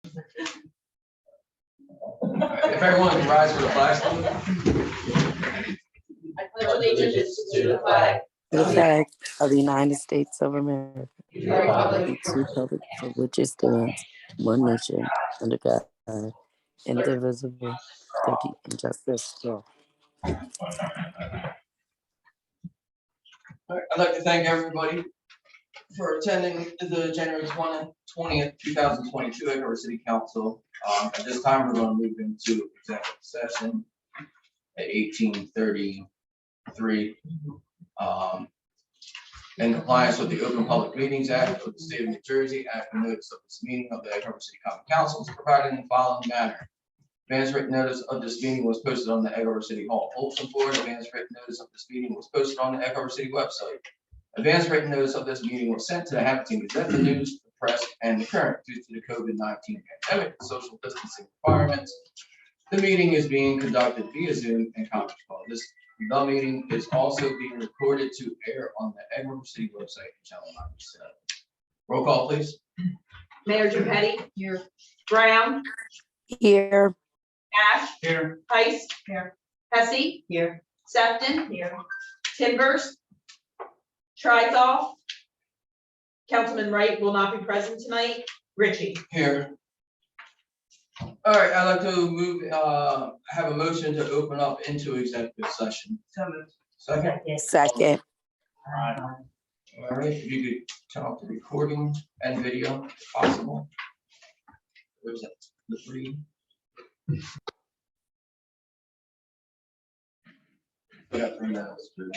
If everyone can rise for the flag salute. I pledge allegiance to the flag of the United States of America, of the republic and to the republic for which it stands, one nation, under God, indivisible, liberty and justice for all. All right, I'd like to thank everybody for attending the January 20th, 2022 Andover City Council. At this time, we're going to move into executive session at 18:33. In compliance with the Open Public Meetings Act of the State of New Jersey, after notice of this meeting of the Andover City Common Council is provided in the following manner. Advance written notice of this meeting was posted on the Andover City Hall bulletin board. Advance written notice of this meeting was posted on the Andover City website. Advance written notice of this meeting was sent to the Hamilton Gazette, the News, the Press, and the Current due to the COVID-19 pandemic and social distancing requirements. The meeting is being conducted via Zoom and conference call. The meeting is also being recorded to air on the Andover City website, channel 97. Roll call, please. Mayor Gepetti. Here. Brown. Here, Ash. Here. Heiss. Here. Hesse. Here. Sefton. Here. Timbers. Tritoff. Councilman Wright will not be present tonight. Ritchie. Here. All right, I'd like to move, have a motion to open up into executive session. Second. second, All right, if you could turn off the recording and video if possible. Where's that? The three. We got 3 minutes to.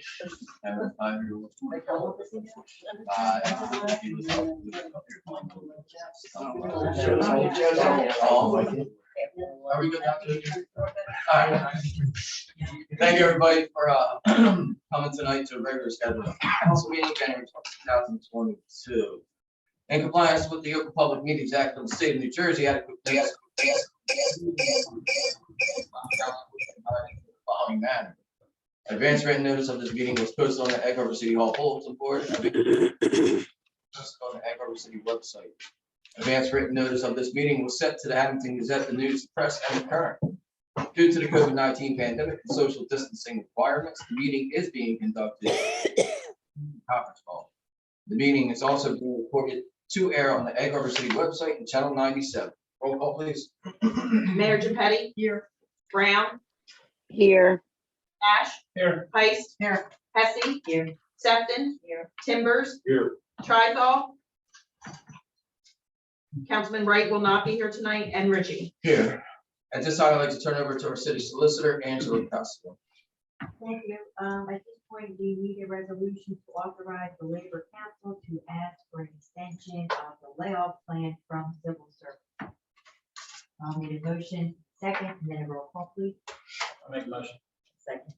Are we good now? All right. Thank you, everybody, for coming tonight to a regular scheduled council meeting, January 2022. In compliance with the Open Public Meetings Act of the State of New Jersey, adequate following manner. Advance written notice of this meeting was posted on the Egg Harbor City Hall bulletin board and just on the Egg Harbor City website. Advance written notice of this meeting was sent to the Abington Gazette, the News, Press, and the Current. Due to the COVID-19 pandemic and social distancing requirements, the meeting is being conducted conference call. The meeting is also being recorded to air on the Egg Harbor City website and Channel 97. Roll call, please. Mayor Gepetti? Here. Brown? Here. Ash? Here. Heist? Here. Hesse? Here. Sefton? Here. Timbers? Here. Trithol? Councilman Wright will not be here tonight, and Richie. Here. At this time, I'd like to turn over to our city solicitor, Angela Costello. Thank you. At this point, we need a resolution to authorize the Labor Council to ask for an extension of the layoff plan from civil service. I'll need a motion, second, and then a roll call, please. I'll make a motion. Second.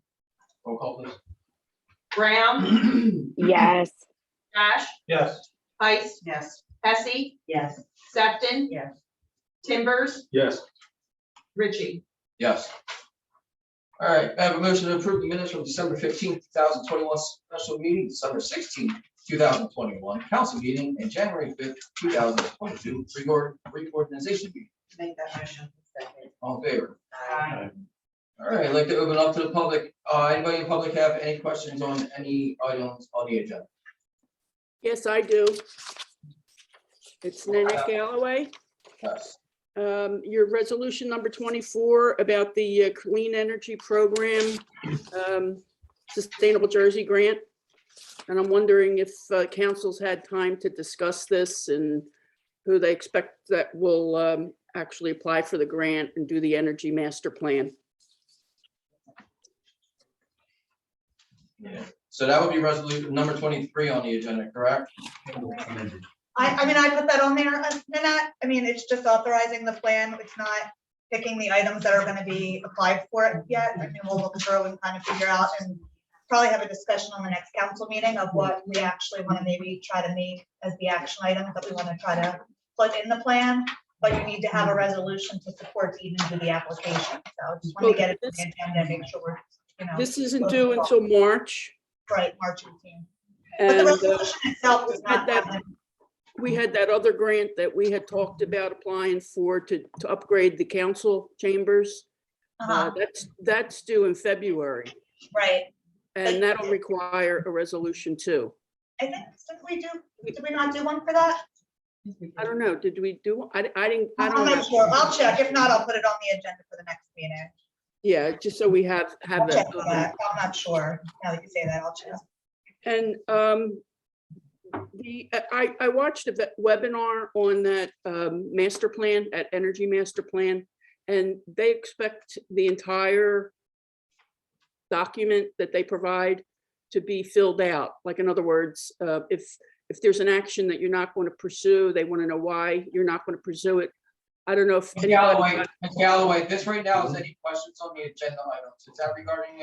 Roll call, please. Brown? Yes. Ash? Yes. Heist? Yes. Hesse? Yes. Sefton? Yes. Timbers? Yes. Richie. Yes. All right, I have a motion to approve the minutes from December 15th, 2021 special meeting, December 16th, 2021 council meeting, and January 5th, 2022 reorganization meeting. Make that motion. Second. All in favor? Aye. All right, I'd like to open up to the public. Anybody in the public have any questions on any items on the agenda? Yes, I do. It's Nanette Galloway. Yes. Your resolution number 24 about the Clean Energy Program, Sustainable Jersey Grant. And I'm wondering if council's had time to discuss this and who they expect that will actually apply for the grant and do the energy master plan. Yeah. So that would be resolution number 23 on the agenda, correct? I mean, I put that on there, Nanette. I mean, it's just authorizing the plan. It's not picking the items that are gonna be applied for it yet. I mean, we'll look through and kind of figure out and probably have a discussion on the next council meeting of what we actually want to maybe try to make as the action item that we want to try to put in the plan. But you need to have a resolution to support to even do the application. So just want to get it on the agenda, make sure we're, you know. This isn't due until March. Right, March 18th. But the And resolution itself does not have them. we had that other grant that we had talked about applying for to upgrade the council chambers. That's due in February, Right. and that'll require a resolution too. I think, did we not do one for that? I don't know, did we do, I didn't, I I'm don't know. not sure. I'll check. If not, I'll put it on the agenda for the next meeting. Yeah, just so we have I'll check it. for that. I'm not sure. Now that you say that, I'll check. And I watched a webinar on that master plan, that energy master plan, and they expect the entire document that they provide to be filled out. Like, in other words, if there's an action that you're not going to pursue, they want to know why you're not going to pursue it. I don't know if Ms. Galloway, this right now is any questions on the agenda items? Is that regarding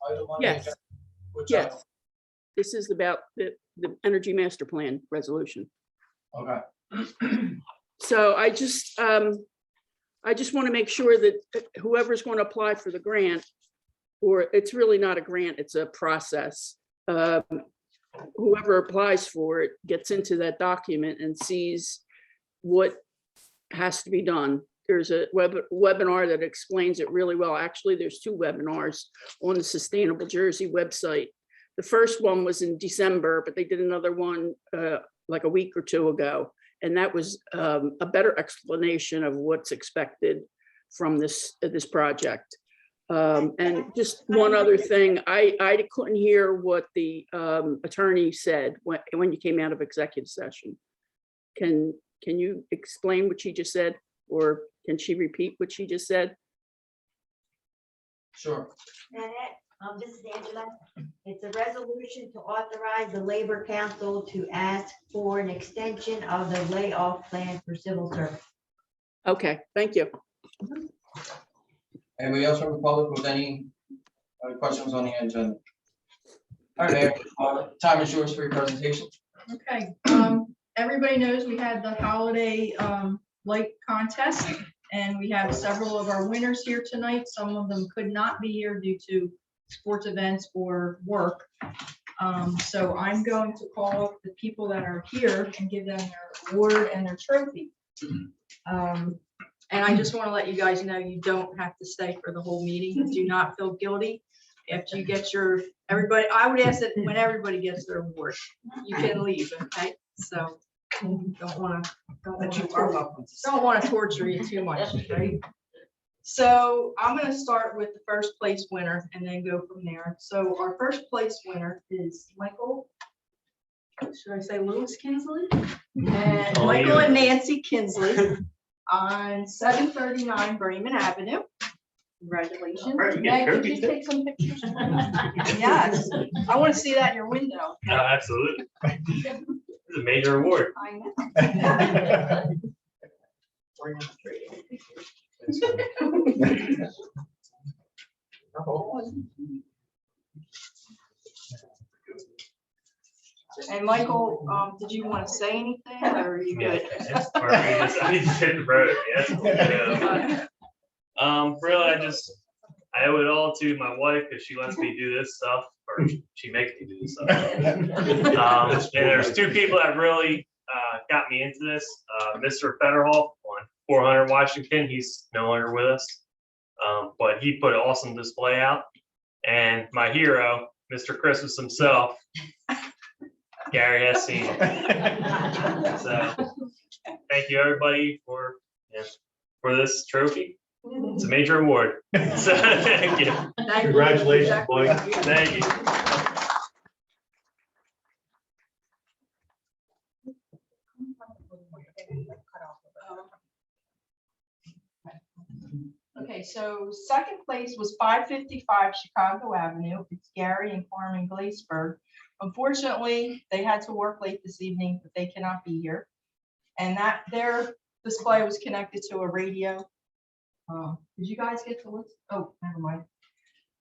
item on the Yes. agenda? Which Yes. item? This is about the energy master plan resolution. Okay. So I just want to make sure that whoever's going to apply for the grant, or it's really not a grant, it's a process. Whoever applies for it gets into that document and sees what has to be done. There's a webinar that explains it really well. Actually, there's two webinars on the Sustainable Jersey website. The first one was in December, but they did another one like a week or two ago. And that was a better explanation of what's expected from this project. And just one other thing, I couldn't hear what the attorney said when you came out of executive session. Can you explain what she just said, or can she repeat what she just said? Sure. Nanette, This is Angela. It's a resolution to authorize the Labor Council to ask for an extension of the layoff plan for civil service. Okay, thank you. Anybody else from the public with any questions on the agenda? All right, Mayor, time is yours for your presentation. Okay, everybody knows we had the holiday light contest, and we have several of our winners here tonight. Some of them could not be here due to sports events or work. So I'm going to call the people that are here and give them their award and their trophy. And I just want to let you guys know, you don't have to stay for the whole meeting. Do not feel guilty. After you get your, everybody, I would ask that when everybody gets their award, you can leave, okay? So don't want to torture you too much, right? So I'm going to start with the first place winner and then go from there. So our first place winner is Michael. Should I say Lewis Kinsley? And Michael and Nancy Kinsley on 739 Bremen Avenue. Congratulations. Meg, could you take some pictures? Yes, I want to see that in your window. No, absolutely. It's a major award. I know. And Michael, did you want to say anything, or are you good? I need to hit the road. Yes. Really, I owe it all to my wife because she lets me do this stuff, or she makes me do this stuff. And there's two people that really got me into this. Mr. Federhoff on 400 Washington. He's no longer with us, but he put an awesome display out. And my hero, Mr. Christmas himself, Gary has seen it. So thank you everybody for this trophy. It's a major award. So thank you. Congratulations, Mike. Thank you. Okay, so second place was 555 Chicago Avenue. It's Gary and Carmen Glaseberg. Unfortunately, they had to work late this evening, but they cannot be here. And that their display was connected to a radio. Did you guys get to look? Oh, never mind.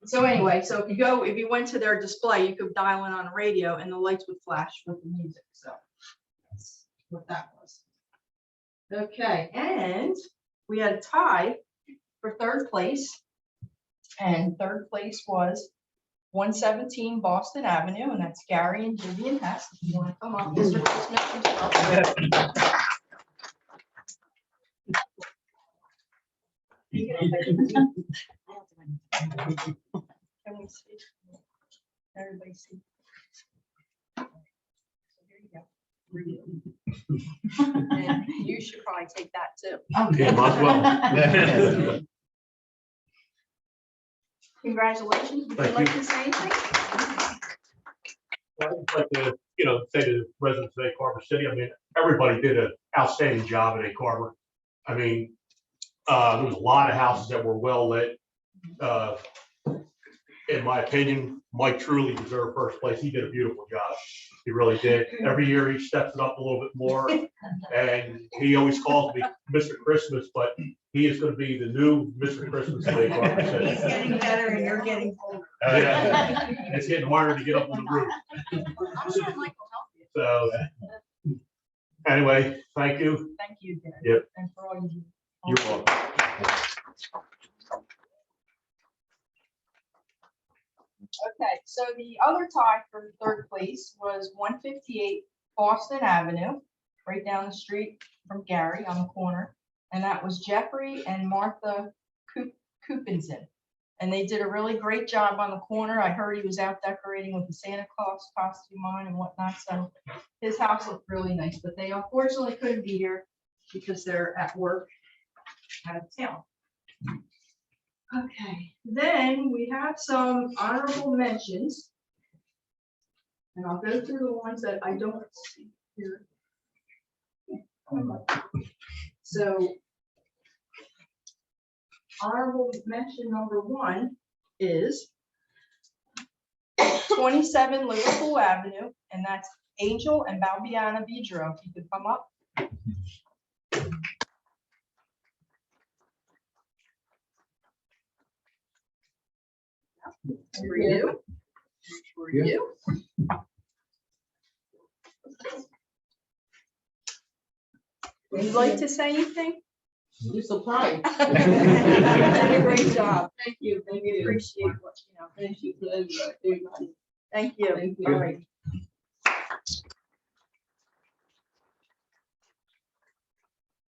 So anyway, so if you went to their display, you could dial in on a radio and the lights would flash with the music. So that's what that was. Okay, and we had a tie for third place. And third place was 117 Boston Avenue, and that's Gary and Vivian Hess. If you want to come up, Mr. Christmas himself. Can we see? Everybody see? So here you go. And you should probably take that too. Yeah, might as well. Congratulations. Would you Thank like you. to say anything? I'd like to, say to the residents of A Carver City, I mean, everybody did an outstanding job at A Carver. I mean, there was a lot of houses that were well lit. In my opinion, Mike truly deserved first place. He did a beautiful job. He really did. Every year he steps it up a little bit more. And he always calls me Mr. Christmas, but he is going to be the new Mr. Christmas at A Carver City. He's getting better and you're getting older. Yeah, it's getting harder to get up on the roof. I'm sure Mike will help you. So anyway, thank you. Thank you, Gary. Yep. And for all you do. You're welcome. Okay, so the other tie for third place was 158 Boston Avenue, right down the street from Gary on the corner. And that was Jeffrey and Martha Kupinson. And they did a really great job on the corner. I heard he was out decorating with the Santa Claus costume on and whatnot. So his house looked really nice, but they unfortunately couldn't be here because they're at work out of town. Okay, then we have some honorable mentions. And I'll go through the ones that I don't see here. So honorable mention number one is 27 Liverpool Avenue, and that's Angel and Balbiana Vidro. If you could come up. For you. For you. Would you like to say anything? You surprised. You did a great job. Thank you. Thank you. Appreciate what, Thank you for everybody. Thank you. Thank you. All right.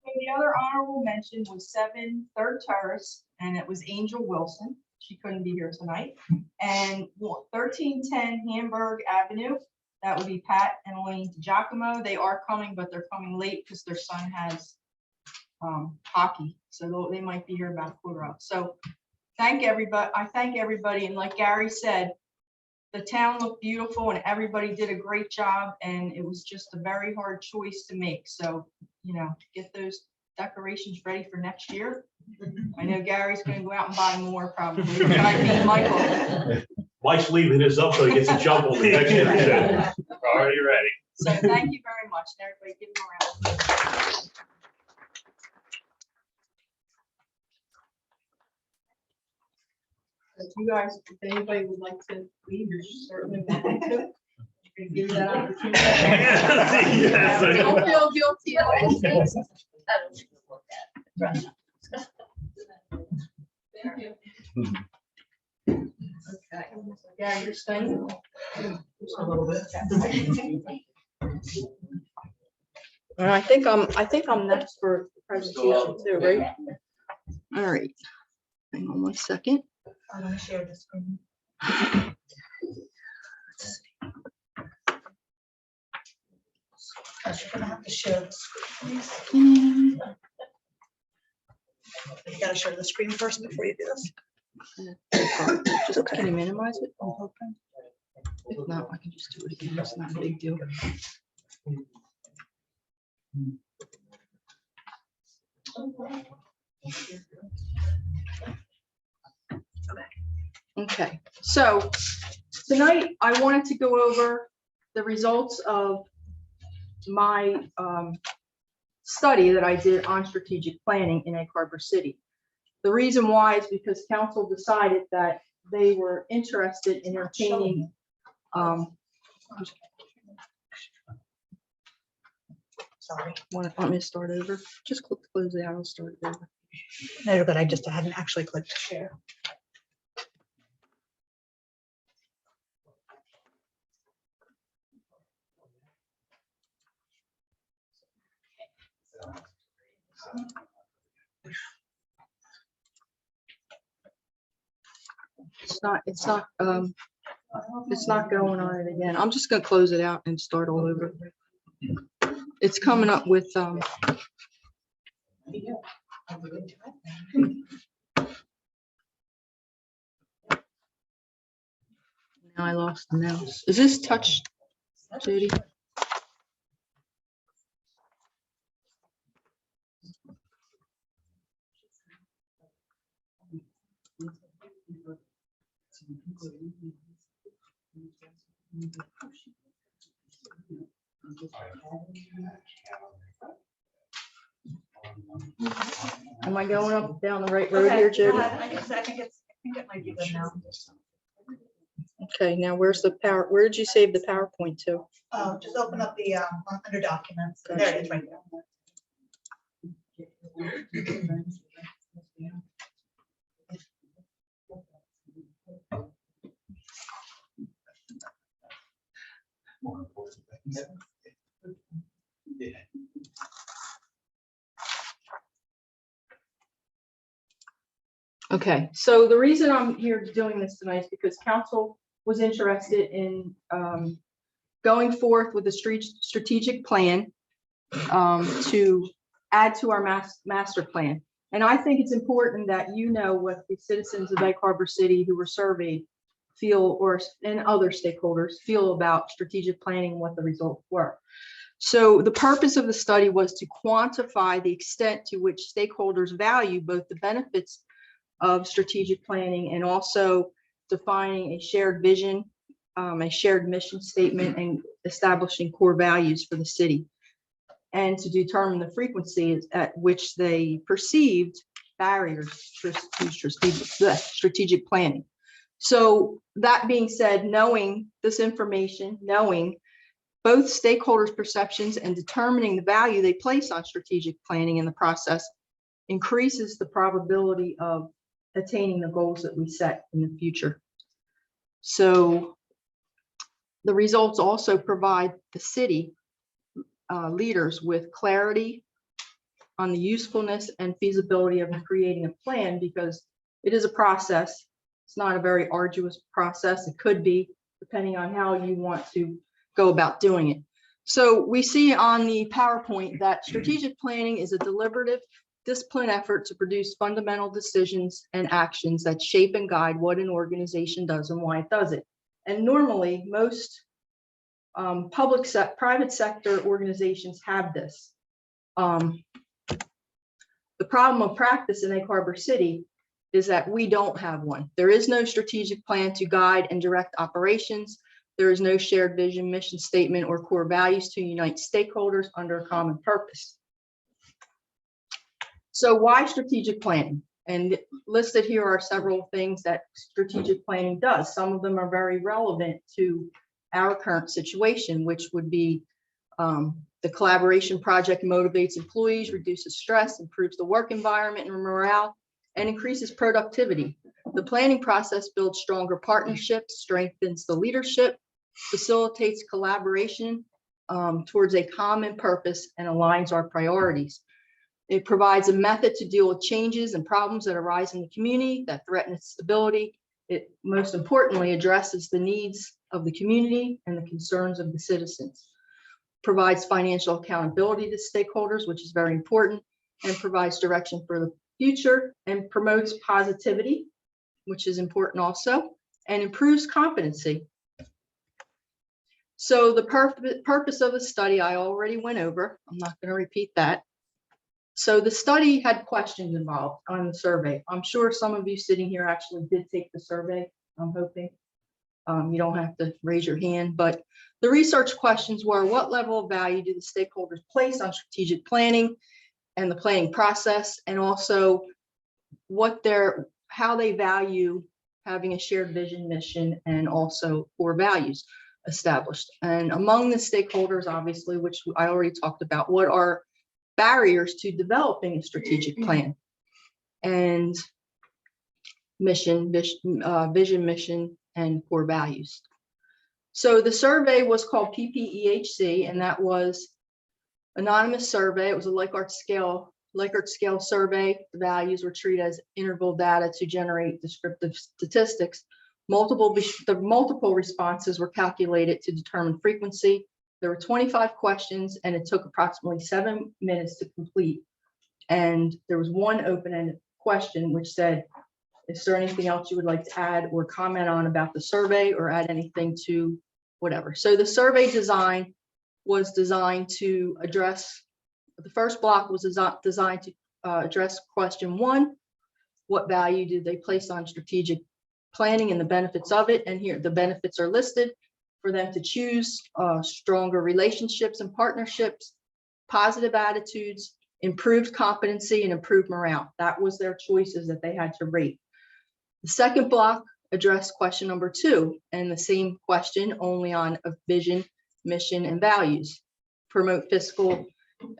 And the other honorable mention was 7 Third Terrace, and it was Angel Wilson. She couldn't be here tonight. And 1310 Hamburg Avenue, that would be Pat and Elaine Giacomo. They are coming, but they're coming late because their son has hockey, so they might be here about 4:15. So thank everybody. I thank everybody, and like Gary said, the town looked beautiful and everybody did a great job, and it was just a very hard choice to make. So, you know, get those decorations ready for next year. I know Gary's going to go out and buy more probably. I think Michael. Mike's leaving his up so he gets a jump on the next year too. Already ready. So thank you very much. And everybody give them a round. If you guys, if anybody would like to leave, you're certainly welcome to. You can give that opportunity. Yes, I know. Don't feel guilty at all. Thank you. Okay. Yeah, you're staying. Just a little bit. I think I'm next for presentation too, right? All right. Hang on 1 second. I'm gonna share the screen. You're gonna have to share the screen. You gotta share the screen first before you do this. Just can you minimize it? If not, I can just do it again. It's not a big deal. Okay, so tonight I wanted to go over the results of my study that I did on strategic planning in Egg Harbor City. The reason why is because council decided that they were interested in entertaining Sorry. want me to start over? Just click close the arrow, start it over. No, you're good. I just hadn't actually clicked share. It's not going on it again. I'm just gonna close it out and start all over. It's coming up with now I lost the mouse. Is this touch, Judy? Am I going up down the right road here, Jody? I think it might be good now. Okay, now where's the power? Where did you save the PowerPoint to? Oh, just open up the under documents. There it is right there. Okay, so the reason I'm here doing this tonight is because council was interested in going forth with a strategic plan to add to our master plan. And I think it's important that you know what the citizens of Egg Harbor City who were surveyed feel, and other stakeholders feel about strategic planning and what the results were. So the purpose of the study was to quantify the extent to which stakeholders value both the benefits of strategic planning and also defining a shared vision a shared mission statement and establishing core values for the city, and to determine the frequency at which they perceived barriers to strategic planning. So that being said, knowing this information, knowing both stakeholders' perceptions and determining the value they place on strategic planning in the process increases the probability of attaining the goals that we set in the future. So the results also provide the city leaders with clarity on the usefulness and feasibility of creating a plan, because it is a process. It's not a very arduous process. It could be, depending on how you want to go about doing it. So we see on the PowerPoint that strategic planning is a deliberative, disciplined effort to produce fundamental decisions and actions that shape and guide what an organization does and why it does it. And normally, most private sector organizations have this. The problem of practice in Egg Harbor City is that we don't have one. There is no strategic plan to guide and direct operations. There is no shared vision, mission statement, or core values to unite stakeholders under a common purpose. So why strategic planning? And listed here are several things that strategic planning does. Some of them are very relevant to our current situation, which would be the collaboration project motivates employees, reduces stress, improves the work environment and morale, and increases productivity. The planning process builds stronger partnerships, strengthens the leadership, facilitates collaboration towards a common purpose, and aligns our priorities. It provides a method to deal with changes and problems that arise in the community that threaten its stability. It most importantly addresses the needs of the community and the concerns of the citizens. Provides financial accountability to stakeholders, which is very important, and provides direction for the future, and promotes positivity, which is important also, and improves competency. So the purpose of the study I already went over. I'm not going to repeat that. So the study had questions involved on the survey. I'm sure some of you sitting here actually did take the survey, I'm hoping. You don't have to raise your hand, but the research questions were: what level of value do the stakeholders place on strategic planning and the planning process, and also how they value having a shared vision, mission, and also core values established. And among the stakeholders, obviously, which I already talked about, what are barriers to developing a strategic plan and vision, mission, and core values. So the survey was called PPEHC, and that was anonymous survey. It was a Likert scale survey. The values were treated as interval data to generate descriptive statistics. The multiple responses were calculated to determine frequency. There were 25 questions, and it took approximately 7 minutes to complete. And there was one open-ended question which said, is there anything else you would like to add or comment on about the survey, or add anything to whatever? So the survey design was designed to address, the first block was designed to address question 1, what value did they place on strategic planning and the benefits of it? And here the benefits are listed for them to choose: stronger relationships and partnerships, positive attitudes, improved competency, and improved morale. That was their choices that they had to rate. The second block addressed question number 2, and the same question, only on a vision, mission, and values. Promote fiscal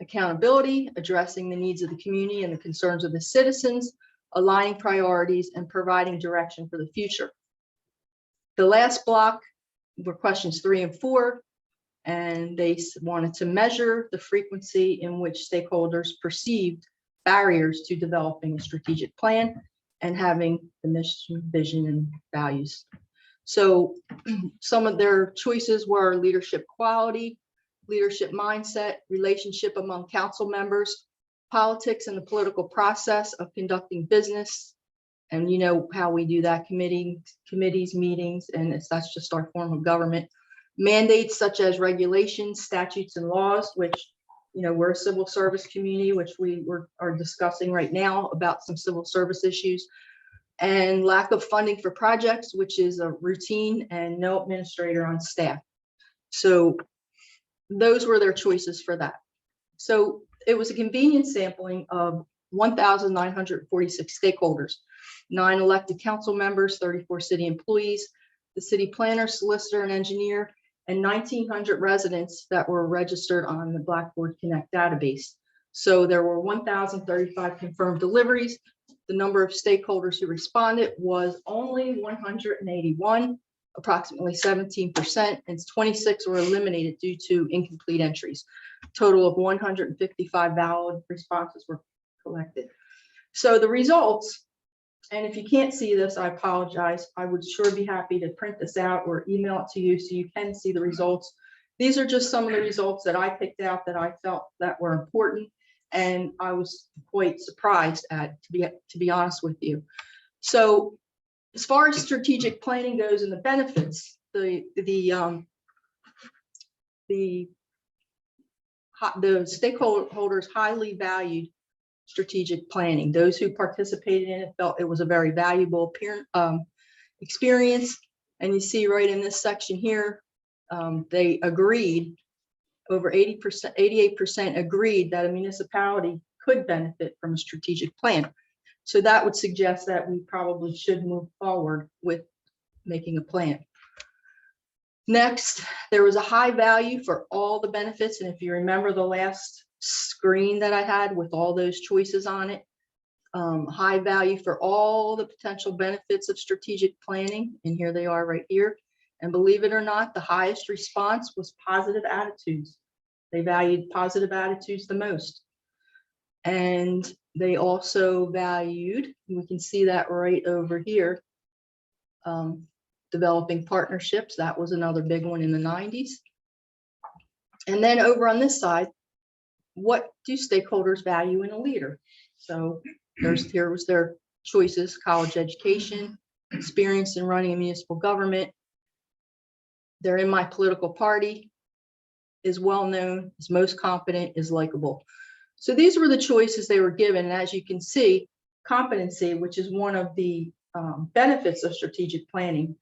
accountability, addressing the needs of the community and the concerns of the citizens, aligning priorities, and providing direction for the future. The last block were questions 3 and 4, and they wanted to measure the frequency in which stakeholders perceived barriers to developing a strategic plan and having the mission, vision, and values. So some of their choices were leadership quality, leadership mindset, relationship among council members, politics and the political process of conducting business. And you know how we do that: committees, meetings, and that's just our form of government. Mandates such as regulations, statutes, and laws, which, you know, we're a civil service community, which we are discussing right now about some civil service issues. and lack of funding for projects, which is a routine, and no administrator on staff. So those were their choices for that. So it was a convenient sampling of 1,946 stakeholders, 9 elected council members, 34 city employees, the city planner, solicitor, and engineer, and 1,900 residents that were registered on the Blackboard Connect database. So there were 1,035 confirmed deliveries. The number of stakeholders who responded was only 181, approximately 17%, and 26 were eliminated due to incomplete entries. Total of 155 valid responses were collected. So the results, and if you can't see this, I apologize. I would sure be happy to print this out or email it to you so you can see the results. These are just some of the results that I picked out that I felt that were important, and I was quite surprised at, to be honest with you. So as far as strategic planning goes and the benefits, the stakeholders highly valued strategic planning. Those who participated in it felt it was a very valuable experience. And you see right in this section here, they agreed, over 80%, 88% agreed that a municipality could benefit from a strategic plan. So that would suggest that we probably should move forward with making a plan. Next, there was a high value for all the benefits. And if you remember the last screen that I had with all those choices on it, high value for all the potential benefits of strategic planning. And here they are right here. And believe it or not, the highest response was positive attitudes. They valued positive attitudes the most. And they also valued, we can see that right over here, developing partnerships. That was another big one in the 90s. And then over on this side, what do stakeholders value in a leader? So here was their choices: college education, experience in running a municipal government, they're in my political party, is well known, is most competent, is likable. So these were the choices they were given. And as you can see, competency, which is one of the benefits of strategic planning,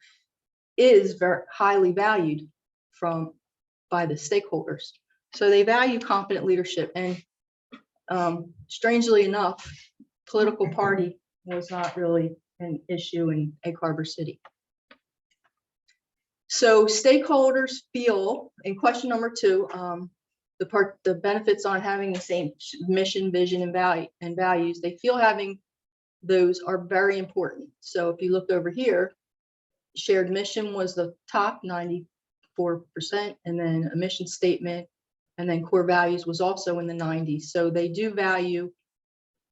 is very highly valued by the stakeholders. So they value competent leadership. And strangely enough, political party was not really an issue in Egg Harbor City. So stakeholders feel, in question number 2, the benefits on having the same mission, vision, and values, they feel having those are very important. So if you look over here, shared mission was the top, 94%, and then a mission statement, and then core values was also in the 90s. So they do value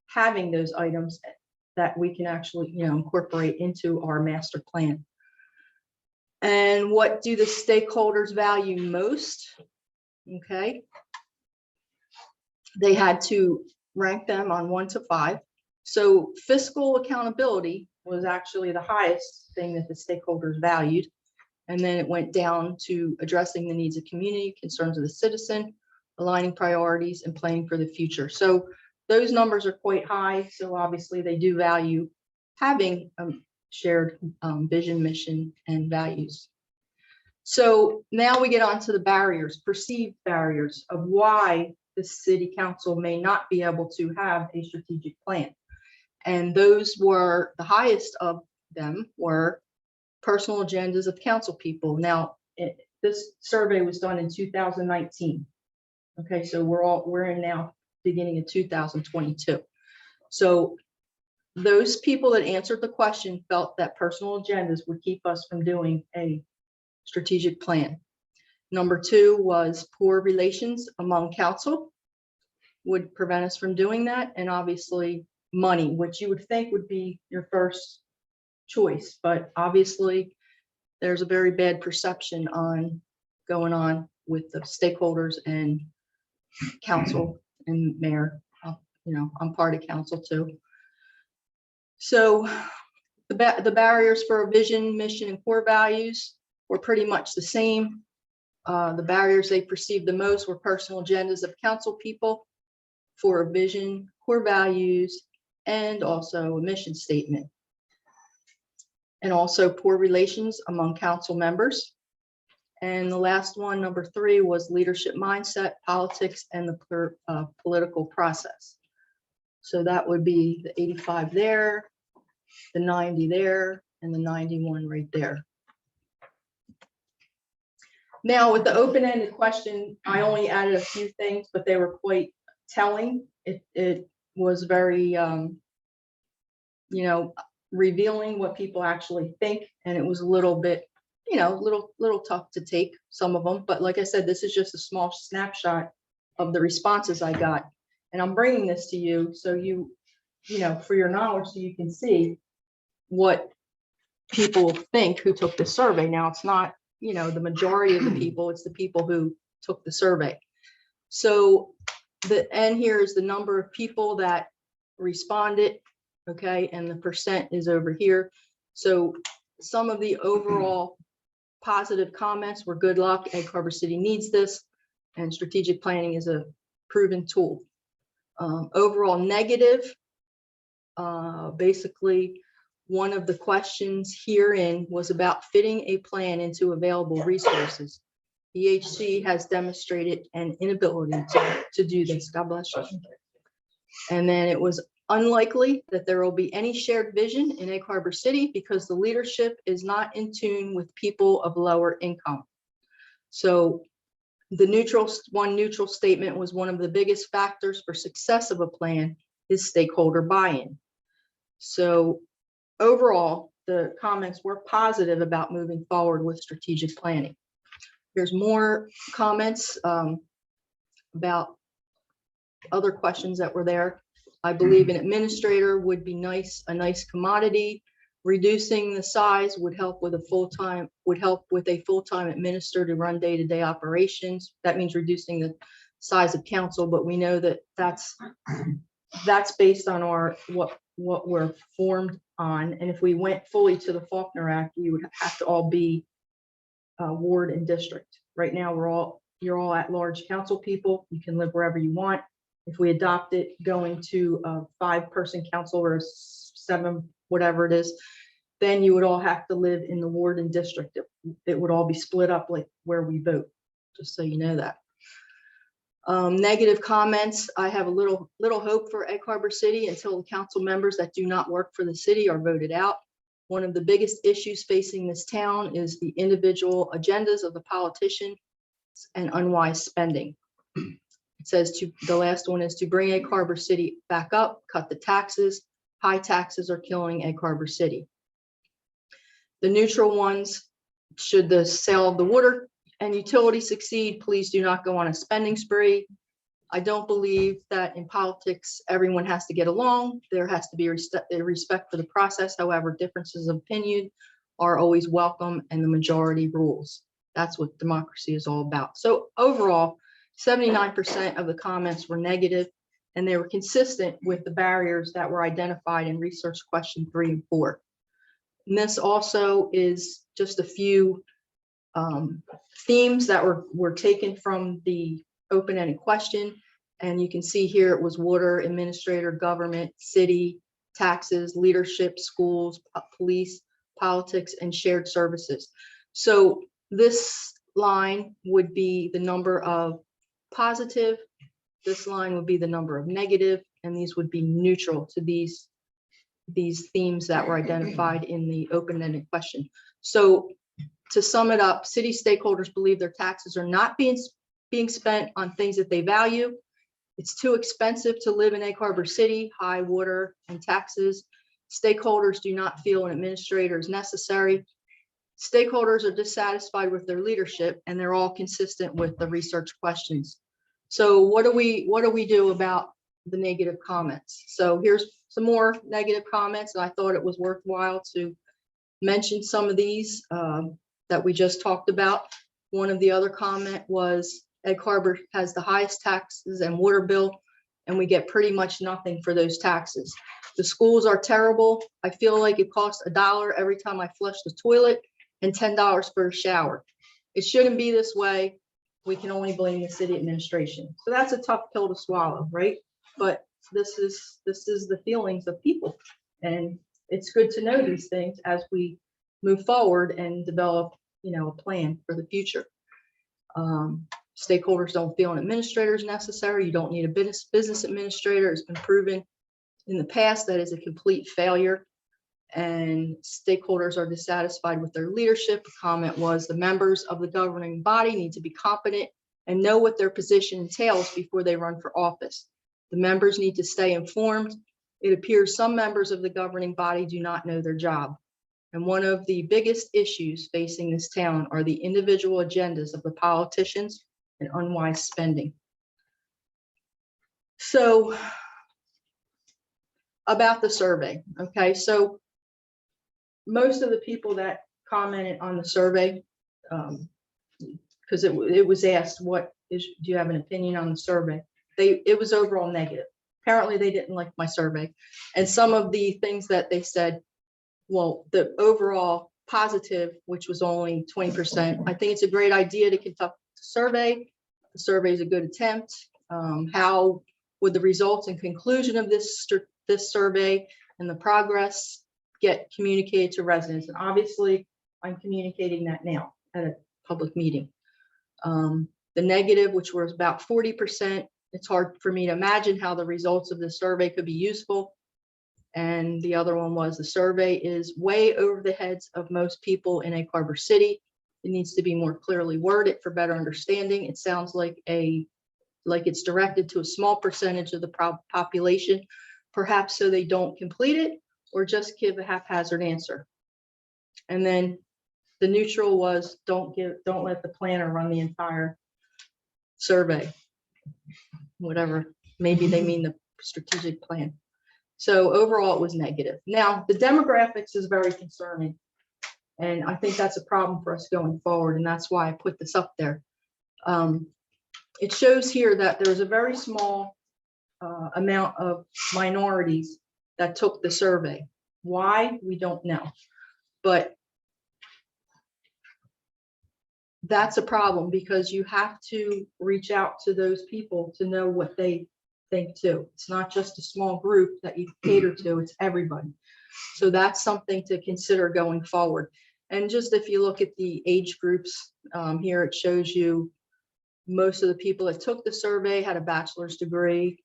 having those items that we can actually, incorporate into our master plan. And what do the stakeholders value most? Okay. They had to rank them on 1 to 5. So fiscal accountability was actually the highest thing that the stakeholders valued. And then it went down to addressing the needs of community, concerns of the citizen, aligning priorities, and planning for the future. So those numbers are quite high. So obviously they do value having shared vision, mission, and values. So now we get on to the barriers, perceived barriers of why the city council may not be able to have a strategic plan. And those were, the highest of them were personal agendas of council people. Now, this survey was done in 2019. Okay, so we're in now beginning of 2022. So those people that answered the question felt that personal agendas would keep us from doing a strategic plan. Number 2 was poor relations among council would prevent us from doing that. And obviously money, which you would think would be your first choice, but obviously there's a very bad perception going on with the stakeholders and council and mayor. I'm part of council too. So the barriers for a vision, mission, and core values were pretty much the same. The barriers they perceived the most were personal agendas of council people for a vision, core values, and also a mission statement. and also poor relations among council members. And the last one, number 3, was leadership mindset, politics, and the political process. So that would be the 85 there, the 90 there, and the 91 right there. Now, with the open-ended question, I only added a few things, but they were quite telling. It was very, revealing what people actually think, and it was a little bit, little tough to take, some of them. But like I said, this is just a small snapshot of the responses I got, and I'm bringing this to you so for your knowledge, so you can see what people think who took the survey. Now, it's not, the majority of the people, it's the people who took the survey. So the end here is the number of people that responded, okay, and the percent is over here. So some of the overall positive comments were good luck, Egg Harbor City needs this, and strategic planning is a proven tool. Overall negative, basically, one of the questions herein was about fitting a plan into available resources. EHC has demonstrated an inability to do this. God bless you. And then it was unlikely that there will be any shared vision in Egg Harbor City because the leadership is not in tune with people of lower income. So the neutral statement was one of the biggest factors for success of a plan is stakeholder buy-in. So overall, the comments were positive about moving forward with strategic planning. There's more comments about other questions that were there. I believe an administrator would be nice, a nice commodity. Reducing the size would help with a full-time administrator to run day-to-day operations. That means reducing the size of council, but we know that that's based on what we're formed on. And if we went fully to the Faulkner Act, we would have to all be ward and district. Right now, you're all at-large council people. You can live wherever you want. If we adopt it, going to a 5-person council or a 7, whatever it is, then you would all have to live in the ward and district. It would all be split up like where we vote, just so you know that. Negative comments. I have a little hope for Egg Harbor City until the council members that do not work for the city are voted out. One of the biggest issues facing this town is the individual agendas of the politicians and unwise spending. It says the last one is to bring Egg Harbor City back up, cut the taxes. High taxes are killing Egg Harbor City. The neutral ones, should the sale of the water and utility succeed, please do not go on a spending spree. I don't believe that in politics, everyone has to get along. There has to be respect for the process. However, differences of opinion are always welcome and the majority rules. That's what democracy is all about. So overall, 79% of the comments were negative, and they were consistent with the barriers that were identified in research question 3 and 4. And this also is just a few themes that were taken from the open-ended question. And you can see here it was water, administrator, government, city, taxes, leadership, schools, police, politics, and shared services. So this line would be the number of positive, this line would be the number of negative, and these would be neutral to these themes that were identified in the open-ended question. So to sum it up, city stakeholders believe their taxes are not being spent on things that they value. It's too expensive to live in Egg Harbor City, high water and taxes. Stakeholders do not feel an administrator is necessary. Stakeholders are dissatisfied with their leadership, and they're all consistent with the research questions. So what do we do about the negative comments? So here's some more negative comments, and I thought it was worthwhile to mention some of these that we just talked about. One of the other comment was Egg Harbor has the highest taxes and water bill, and we get pretty much nothing for those taxes. The schools are terrible. I feel like it costs $1 every time I flush the toilet and $10 for a shower. It shouldn't be this way. We can only blame the city administration. So that's a tough pill to swallow, right? But this is the feelings of people, and it's good to know these things as we move forward and develop, a plan for the future. Stakeholders don't feel an administrator is necessary. You don't need a business administrator. It's been proven in the past that is a complete failure. And stakeholders are dissatisfied with their leadership. The comment was the members of the governing body need to be competent and know what their position entails before they run for office. The members need to stay informed. It appears some members of the governing body do not know their job. And one of the biggest issues facing this town are the individual agendas of the politicians and unwise spending. So about the survey, okay, so most of the people that commented on the survey, because it was asked, do you have an opinion on the survey? It was overall negative. Apparently they didn't like my survey. And some of the things that they said, well, the overall positive, which was only 20%, I think it's a great idea to conduct a survey. The survey is a good attempt. How would the results and conclusion of this survey and the progress get communicated to residents? And obviously, I'm communicating that now at a public meeting. The negative, which was about 40%, it's hard for me to imagine how the results of the survey could be useful. And the other one was the survey is way over the heads of most people in Egg Harbor City. It needs to be more clearly worded for better understanding. It sounds like it's directed to a small percentage of the population, perhaps so they don't complete it or just give a haphazard answer. And then the neutral was don't let the planner run the entire survey. Whatever, maybe they mean the strategic plan. So overall, it was negative. Now, the demographics is very concerning. And I think that's a problem for us going forward. And that's why I put this up there. It shows here that there's a very small amount of minorities that took the survey. Why? We don't know. But that's a problem because you have to reach out to those people to know what they think too. It's not just a small group that you cater to, it's everybody. So that's something to consider going forward. And just if you look at the age groups here, it shows you most of the people that took the survey had a bachelor's degree.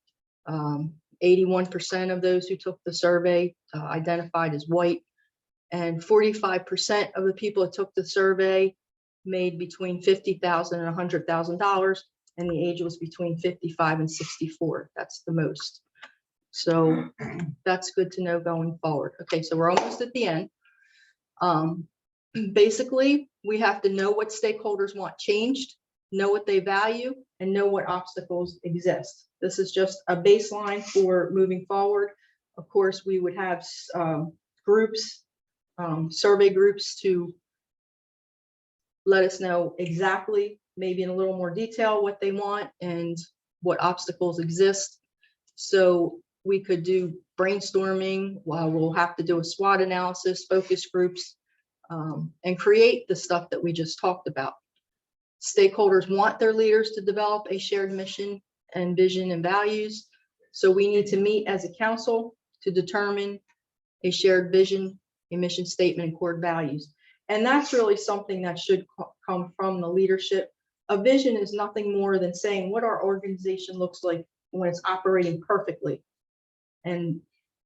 81% of those who took the survey identified as white, and 45% of the people that took the survey made between $50,000 and $100,000, and the age was between 55 and 64. That's the most. So that's good to know going forward. Okay, so we're almost at the end. Basically, we have to know what stakeholders want changed, know what they value, and know what obstacles exist. This is just a baseline for moving forward. Of course, we would have groups, survey groups to let us know exactly, maybe in a little more detail, what they want and what obstacles exist. So we could do brainstorming. We'll have to do a SWOT analysis, focus groups, and create the stuff that we just talked about. Stakeholders want their leaders to develop a shared mission and vision and values. So we need to meet as a council to determine a shared vision, a mission statement, and core values. And that's really something that should come from the leadership. A vision is nothing more than saying what our organization looks like when it's operating perfectly and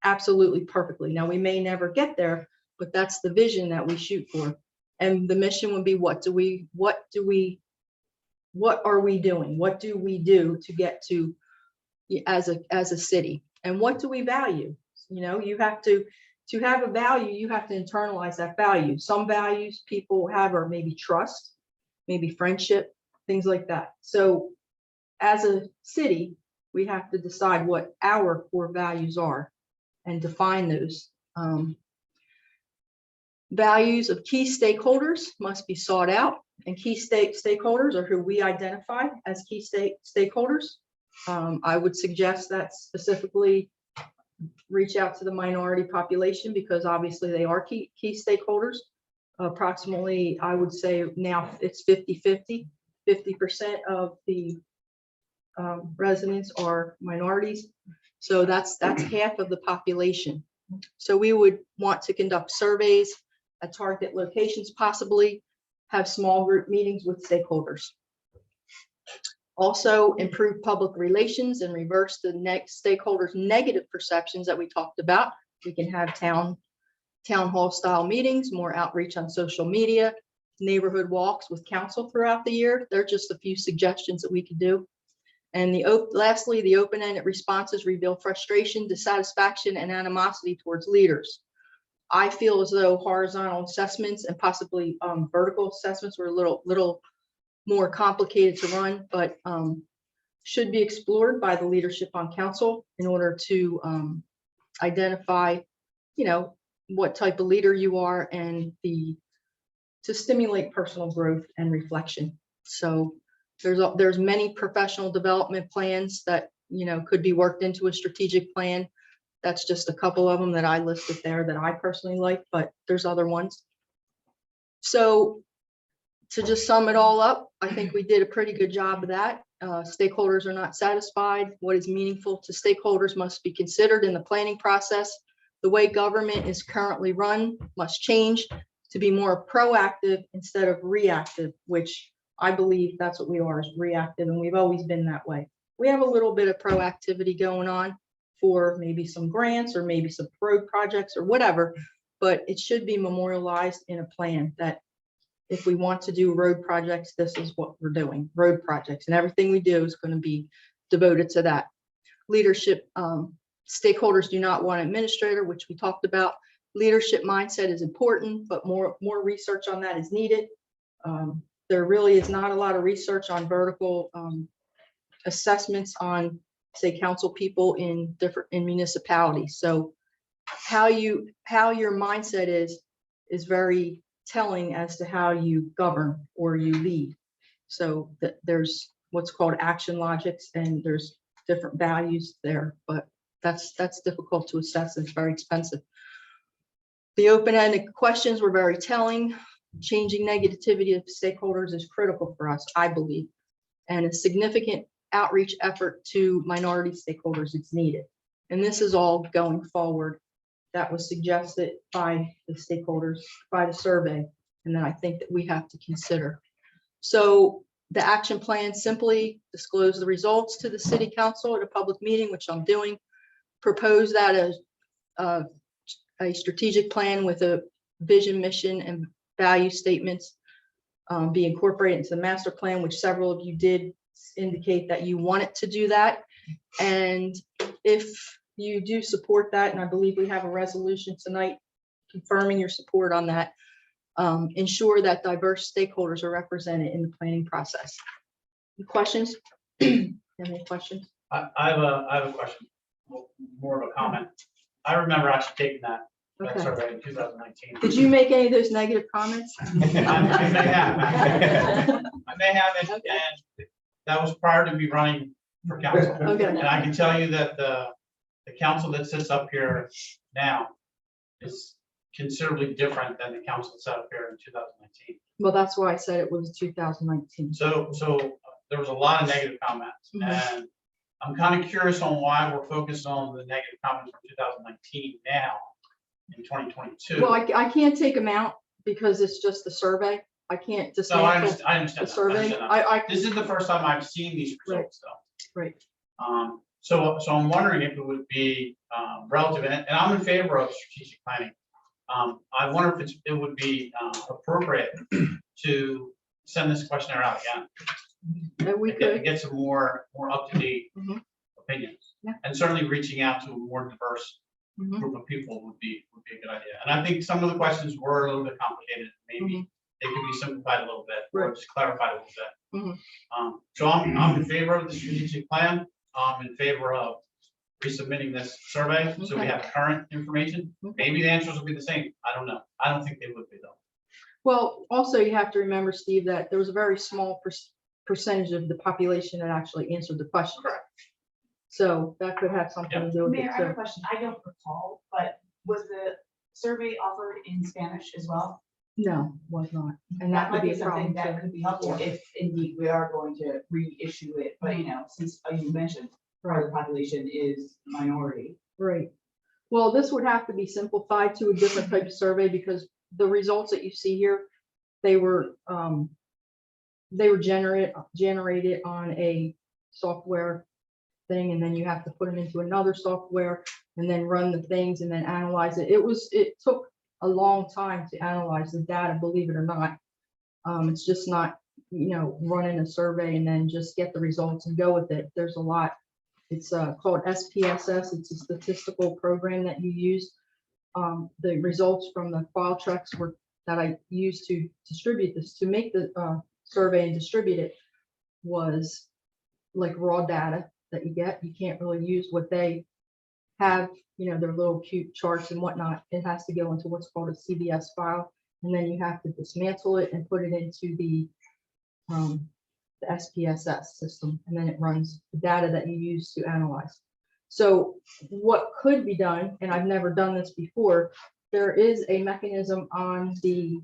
absolutely perfectly. Now, we may never get there, but that's the vision that we shoot for. And the mission would be, what are we doing? What do we do to get to as a city? And what do we value? You know, you have to have a value, you have to internalize that value. Some values people have are maybe trust, maybe friendship, things like that. So as a city, we have to decide what our core values are and define those. Values of key stakeholders must be sought out, and key stakeholders are who we identify as key stakeholders. I would suggest that specifically reach out to the minority population because obviously they are key stakeholders. Approximately, I would say now it's 50-50. 50% of the residents are minorities. So that's half of the population. So we would want to conduct surveys at target locations, possibly have small group meetings with stakeholders. Also, improve public relations and reverse the next stakeholders' negative perceptions that we talked about. We can have town hall style meetings, more outreach on social media, neighborhood walks with council throughout the year. They're just a few suggestions that we could do. And lastly, the open-ended responses reveal frustration, dissatisfaction, and animosity towards leaders. I feel as though horizontal assessments and possibly vertical assessments were a little more complicated to run, but should be explored by the leadership on council in order to identify, what type of leader you are and to stimulate personal growth and reflection. So there's many professional development plans that, could be worked into a strategic plan. That's just a couple of them that I listed there that I personally like, but there's other ones. So to just sum it all up, I think we did a pretty good job of that. Stakeholders are not satisfied. What is meaningful to stakeholders must be considered in the planning process. The way government is currently run must change to be more proactive instead of reactive, which I believe that's what we are, is reactive, and we've always been that way. We have a little bit of proactivity going on for maybe some grants or maybe some road projects or whatever, but it should be memorialized in a plan that if we want to do road projects, this is what we're doing, road projects, and everything we do is going to be devoted to that. Leadership, stakeholders do not want an administrator, which we talked about. Leadership mindset is important, but more research on that is needed. There really is not a lot of research on vertical assessments on, say, council people in municipalities. So how your mindset is very telling as to how you govern or you lead. So there's what's called action logics, and there's different values there, but that's difficult to assess. It's very expensive. The open-ended questions were very telling. Changing negativity of stakeholders is critical for us, I believe, and a significant outreach effort to minority stakeholders is needed. And this is all going forward. That was suggested by the stakeholders, by the survey, and then I think that we have to consider. So the action plan simply disclose the results to the city council at a public meeting, which I'm doing. Propose that as a strategic plan with a vision, mission, and value statements be incorporated into the master plan, which several of you did indicate that you wanted to do that. And if you do support that, and I believe we have a resolution tonight confirming your support on that, ensure that diverse stakeholders are represented in the planning process. Any questions? Any questions? I have a question, more of a comment. I remember actually taking that Okay. survey in 2019. Did you make any of those negative comments? I may have. I may have it, Okay. and that was prior to me running for council. Okay. And I can tell you that the council that sits up here now is considerably different than the council that sat up here in 2019. Well, that's why I said it was 2019. So there was a lot of negative comments, and I'm kind of curious on why we're focused on the negative comments from 2019 now in 2022. Well, I can't take them out because it's just the survey. I can't just. No, I understand the that. I survey. understand that. I This is the first time I've seen these results, though. right. So I'm wondering if it would be relative, and I'm in favor of strategic planning. I wonder if it would be appropriate to send this questionnaire out again. And we and could. get some more up-to-date opinions. Yeah. And certainly reaching out to a more diverse group of people would be a good idea. And I think some of the questions were a little bit complicated. Maybe they could be simplified a little bit or just clarified a little bit. So I'm in favor of the strategic plan. I'm in favor of resubmitting this survey so we have current information. Maybe the answers will be the same. I don't know. I don't think they would be, though. Well, also you have to remember, Steve, that there was a very small percentage of the population that actually answered the question. Correct. So that could have something to do with Mayor, it I have a too. question. I don't recall, but was the survey offered in Spanish as well? No, was not. And that That could might be be a something problem that too. could be helpful if indeed we are going to reissue it. But since you mentioned part of the population is minority. Right. Well, this would have to be simplified to a different type of survey because the results that you see here, they were generated on a software thing, and then you have to put them into another software and then run the things and then analyze it. It took a long time to analyze the data, believe it or not. It's just not, running a survey and then just get the results and go with it. There's a lot. It's called SPSS. It's a statistical program that you use. The results from the Qualtrics that I used to distribute this, to make the survey and distribute it, was like raw data that you get. You can't really use what they have, their little cute charts and whatnot. It has to go into what's called a CVS file, and then you have to dismantle it and put it into the SPSS system, and then it runs the data that you use to analyze. So what could be done, and I've never done this before, there is a mechanism on the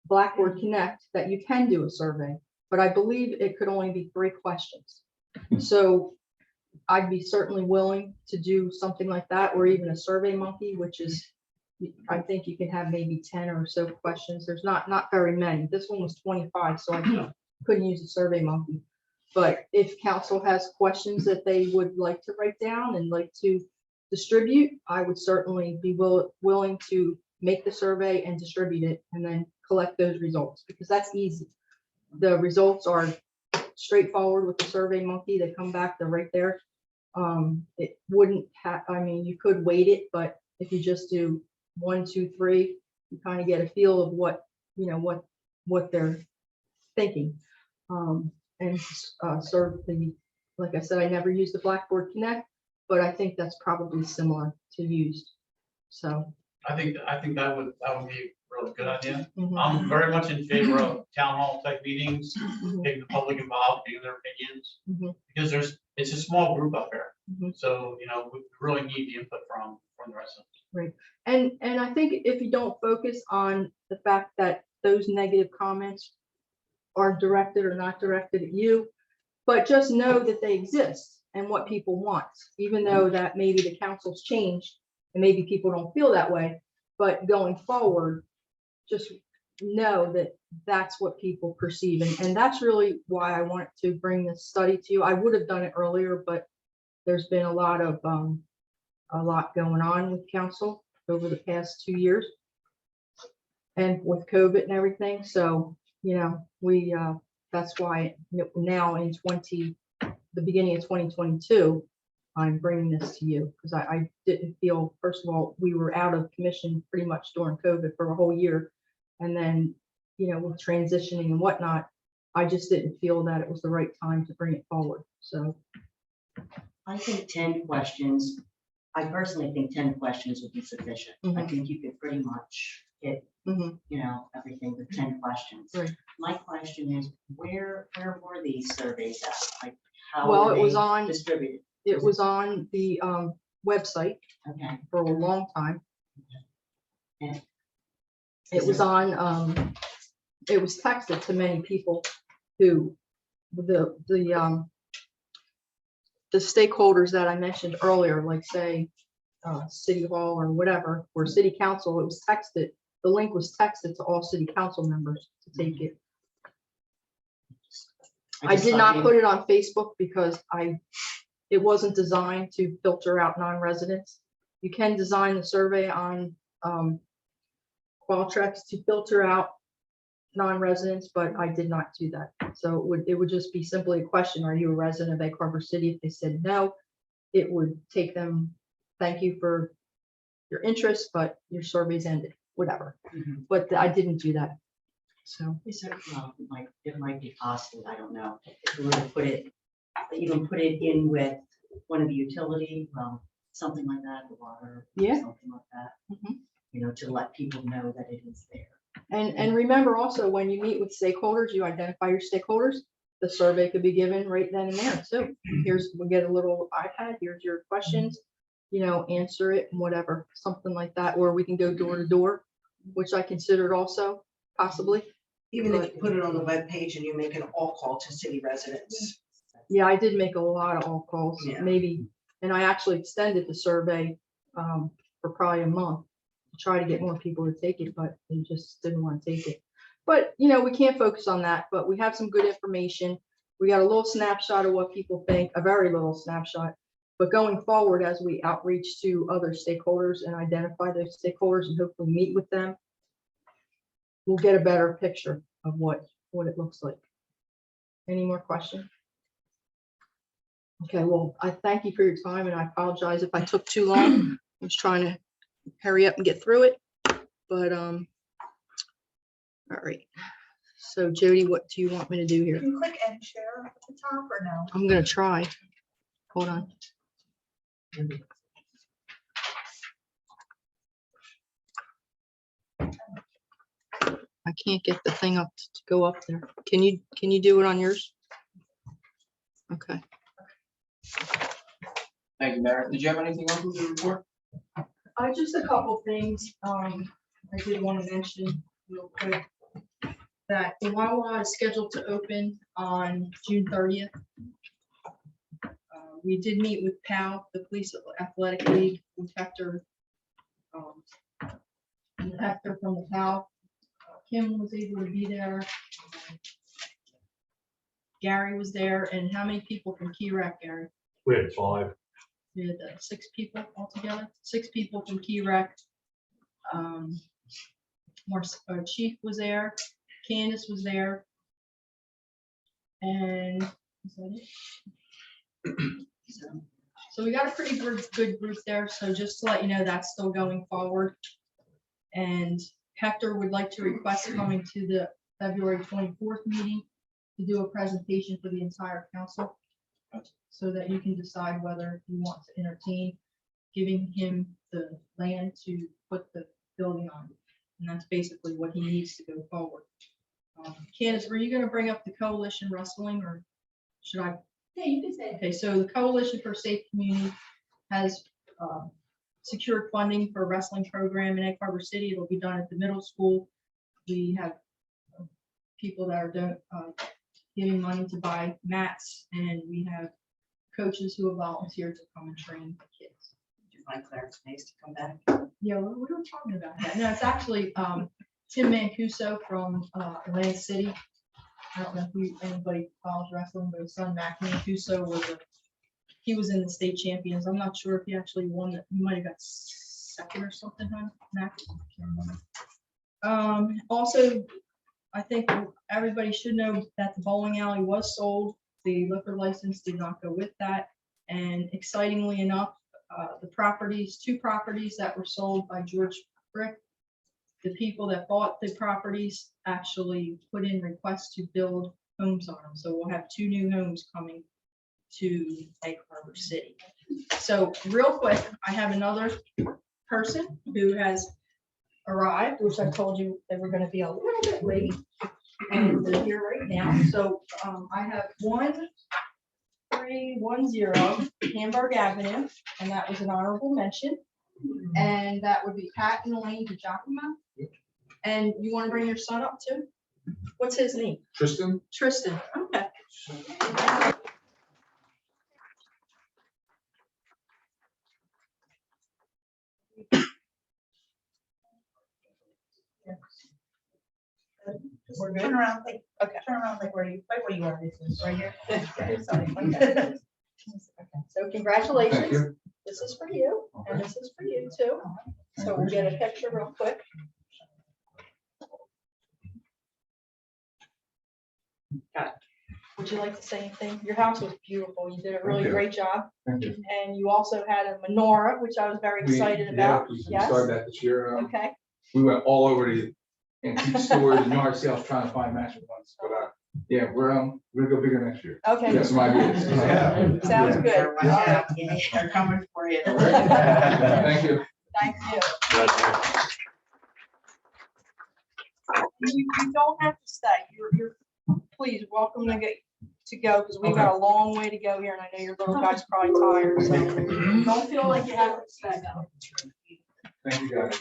Blackboard Connect that you can do a survey, but I believe it could only be 3 questions. So I'd be certainly willing to do something like that, or even a Survey Monkey, which is, I think you can have maybe 10 or so questions. There's not very many. This one was 25, so I couldn't use a Survey Monkey. But if council has questions that they would like to write down and like to distribute, I would certainly be willing to make the survey and distribute it and then collect those results, because that's easy. The results are straightforward with the Survey Monkey. They come back, they're right there. It wouldn't have, you could weight it, but if you just do 1, 2, 3, you kind of get a feel of what they're thinking. And serve the, like I said, I never used the Blackboard Connect, but I think that's probably similar to used. So I think that would be a really good idea. mhm. I'm very much in favor of town hall type meetings, Mhm. getting the public involved, getting their opinions, Mhm. because it's a small group up there. Mhm. So, we really need the input from the residents. Right. And I think if you don't focus on the fact that those negative comments are directed or not directed at you, but just know that they exist and what people want, even though that maybe the council's changed and maybe people don't feel that way, but going forward, just know that that's what people perceive. And that's really why I wanted to bring this study to you. I would have done it earlier, but there's been a lot going on with council over the past 2 years and with COVID and everything. So, we, that's why now in the beginning of 2022, I'm bringing this to you, because I didn't feel, first of all, we were out of commission pretty much during COVID for a whole year. And then, with transitioning and whatnot, I just didn't feel that it was the right time to bring it forward. So I think 10 questions, I personally think 10 questions would be sufficient. I Mhm. think you could pretty much hit, Mhm. everything with 10 questions. Right. My question is, where were these surveys at? Like, how Well, were it was they on- distributed? it was on the website Okay. for a long time. And It was on, it was texted to many people who, the stakeholders that I mentioned earlier, like say, City Hall or whatever, or City Council, it was texted, the link was texted to all City Council members to take it. I just did thought not maybe- put it on Facebook because it wasn't designed to filter out non-residents. You can design the survey on Qualtrics to filter out non-residents, but I did not do that. So it would just be simply a question, are you a resident of Egg Harbor City? If they said no, it would take them, thank you for your interest, but your survey's ended, whatever. Mhm. But I didn't do that. So Is there, it might be possible, I don't know, if we were to put it in with one of the utility, something like that, the water. Yeah. Something like that. Mhm. To let people know that it is there. And remember also, when you meet with stakeholders, you identify your stakeholders. The survey could be given right then and there. So we'll get a little iPad, here's your questions, answer it and whatever, something like that. Or we can go door to door, which I considered also possibly. Even if you put it on the webpage and you make an all call to city residents. Yeah, I did make a lot of all calls, Yeah. maybe, and I actually extended the survey for probably a month try to get more people to take it, but they just didn't want to take it. But, you know, we can't focus on that, but we have some good information. We got a little snapshot of what people think, a very little snapshot. But going forward, as we outreach to other stakeholders and identify those stakeholders and hopefully meet with them, we'll get a better picture of what it looks like. Any more questions? Okay, well, I thank you for your time and I apologize if I took too long. I was trying to hurry up and get through it, but, all right. So Jody, what do you want me to do here? Can you click end share at the top or no? I'm gonna try. Hold on. I can't get the thing up to go up there. Can you do it on yours? Okay. Thank you, Mayor. Did you have anything else with the report? Just a couple things. I did want to mention real quick that the Wawa is scheduled to open on June 30th. We did meet with PAL, the Police Athletic League, with Hector. Hector from the PAL. Kim was able to be there. Gary was there, and how many people from Key Rec, Gary? We had 5. We had 6 people altogether, 6 people from Key Rec. Chief was there, Candace was there. And is that it? So we got a pretty good group there. So just to let you know, that's still going forward. And Hector would like to request coming to the February 24th meeting to do a presentation for the entire council, so that you can decide whether you want to entertain giving him the land to put the building on. And that's basically what he needs to go forward. Candace, were you going to bring up the Coalition Wrestling, or should I? Yeah, you can say. Okay, so the Coalition for Safe Community has secured funding for a wrestling program in Egg Harbor City. It'll be done at the middle school. We have people that are giving money to buy mats, and we have coaches who have volunteered to come and train the kids. Do you find Clarence Mays to come back? Yeah, we were talking about that. No, it's actually Tim Mancuso from Atlantic City. I don't know if anybody follows wrestling, but his son Mac Mancuso was in the state champions. I'm not sure if he actually won. He might have got second or something, huh, Mac? I can't remember. Also, I think everybody should know that the bowling alley was sold. The liquor license did not go with that. And excitingly enough, the properties, 2 properties that were sold by George Frick, the people that bought the properties actually put in requests to build homes on them. So we'll have 2 new homes coming to Egg Harbor City. So real quick, I have another person who has arrived, which I told you they were going to be a little bit late, and they're here right now. So I have 1310 Hamburg Avenue, and that was an honorable mention. And that would be Pat and Elaine DiGiacomo. And you want to bring your son up too? What's his name? Tristan? Tristan. Okay. We're good. Turn around, like, okay, turn around like where you are. This is right here. Okay, sorry. Okay. So congratulations. Thank you. This is for you, and this is for you too. So we'll get a picture real quick. Got it. Would you like to say anything? Your house was beautiful. You did a really Thank you. great job. Thank you. And you also had a menorah, which I was very excited about. Yeah, we Yes. started that this year. Okay. We went all over the antique stores and yard sales trying to find matching ones, but yeah, we're gonna go bigger next year. Okay. Got some ideas. Sounds Yeah. good. All right. They're coming for you. Thank you. Thank you. You don't have to stay. You're please welcome to go, because we've got a long way to go here, and I know your little guy's probably tired, so don't feel like you have to stay. Thank you, guys.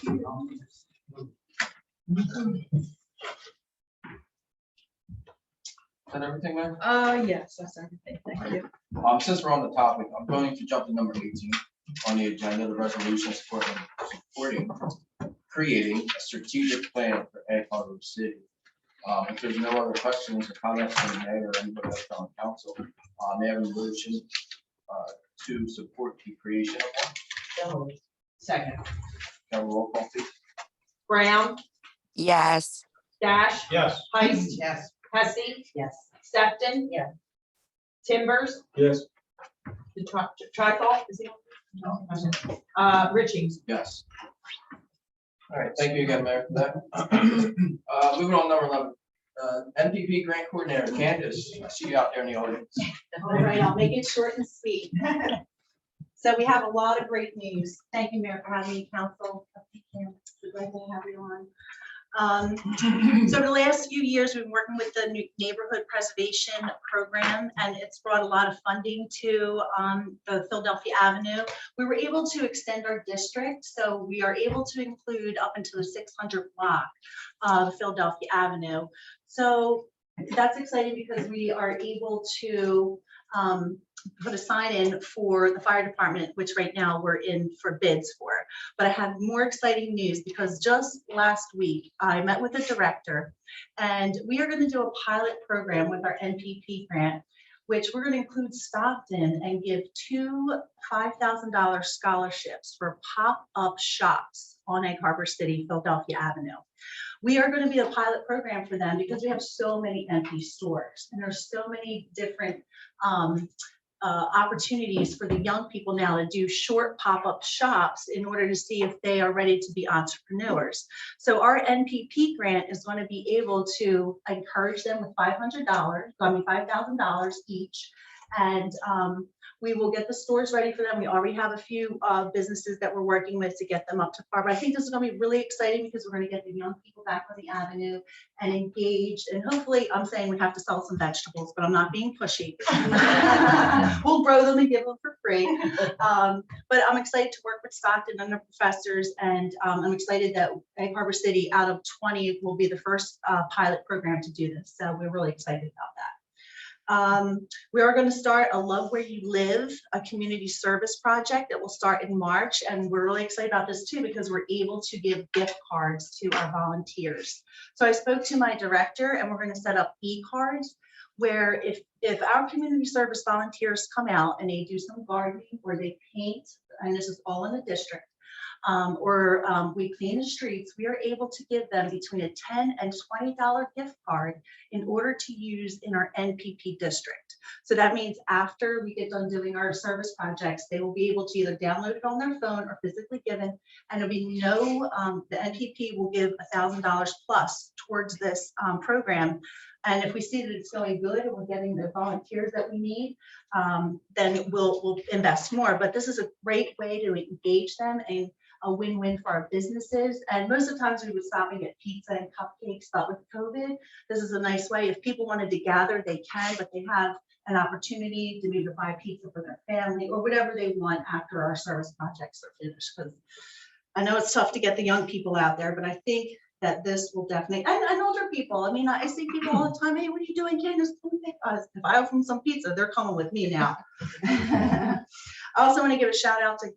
Is that everything, Mayor? Yes, that's everything. Thank you. Since we're on the topic, I'm going to jump to number 18 on the agenda, the resolution supporting creating a strategic plan for Egg Harbor City. If there's no other questions or comments from the mayor or anybody else on council, may I have a motion to support the creation of one? Second. Have a roll call, please. Brown, Yes. Dash, Yes. Heist, Yes. Hesse, Yes. Sefton. Yes. Timbers, Yes. the Tricol, is he? Richings. Yes. All right, thank you again, Mayor, for that. Moving on, number 11, NPP Grant Coordinator, Candace, I see you out there in the audience. All right, I'll make it short and sweet. So we have a lot of great news. Thank you, Mayor, for having me, council. It's great to have you on. So the last few years, we've been working with the new neighborhood preservation program, and it's brought a lot of funding to the Philadelphia Avenue. We were able to extend our district, so we are able to include up into the 600 block of Philadelphia Avenue. So that's exciting because we are able to put a sign in for the fire department, which right now we're in for bids for. But I have more exciting news because just last week I met with the director, and we are going to do a pilot program with our NPP grant, which we're going to include Stockton and give 2 $5,000 scholarships for pop-up shops on Egg Harbor City, Philadelphia Avenue. We are going to be a pilot program for them because we have so many empty stores, and there's so many different opportunities for the young people now to do short pop-up shops in order to see if they are ready to be entrepreneurs. So our NPP grant is going to be able to encourage them with $5,000 each, and we will get the stores ready for them. We already have a few businesses that we're working with to get them up to par. But I think this is going to be really exciting because we're going to get the young people back on the avenue and engaged. And hopefully, I'm saying we have to sell some vegetables, but I'm not being pushy. We'll grow them and give them for free. But I'm excited to work with Stockton and their professors. And I'm excited that Egg Harbor City out of 20 will be the first pilot program to do this. So we're really excited about that. We are going to start a Love Where You Live, a community service project that will start in March. And we're really excited about this too, because we're able to give gift cards to our volunteers. So I spoke to my director, and we're going to set up e-cards where if our community service volunteers come out and they do some gardening or they paint, and this is all in the district, or we clean the streets, we are able to give them between a $10 and $20 gift card in order to use in our NPP district. So that means after we get done doing our service projects, they will be able to either download it on their phone or physically given, and there'll be no, the NPP will give $1,000 plus towards this program. And if we see that it's going good and we're getting the volunteers that we need, then we'll invest more. But this is a great way to engage them and a win-win for our businesses. And most of the times we would stop and get pizza and cupcakes, but with COVID, this is a nice way. If people wanted to gather, they can, but they have an opportunity to maybe buy pizza for their family or whatever they want after our service projects are finished. Because I know it's tough to get the young people out there, but I think that this will definitely, and older people. I mean, I see people all the time, hey, what are you doing, Candace? If I offer them some pizza, they're coming with me now. I also want to give a shout out to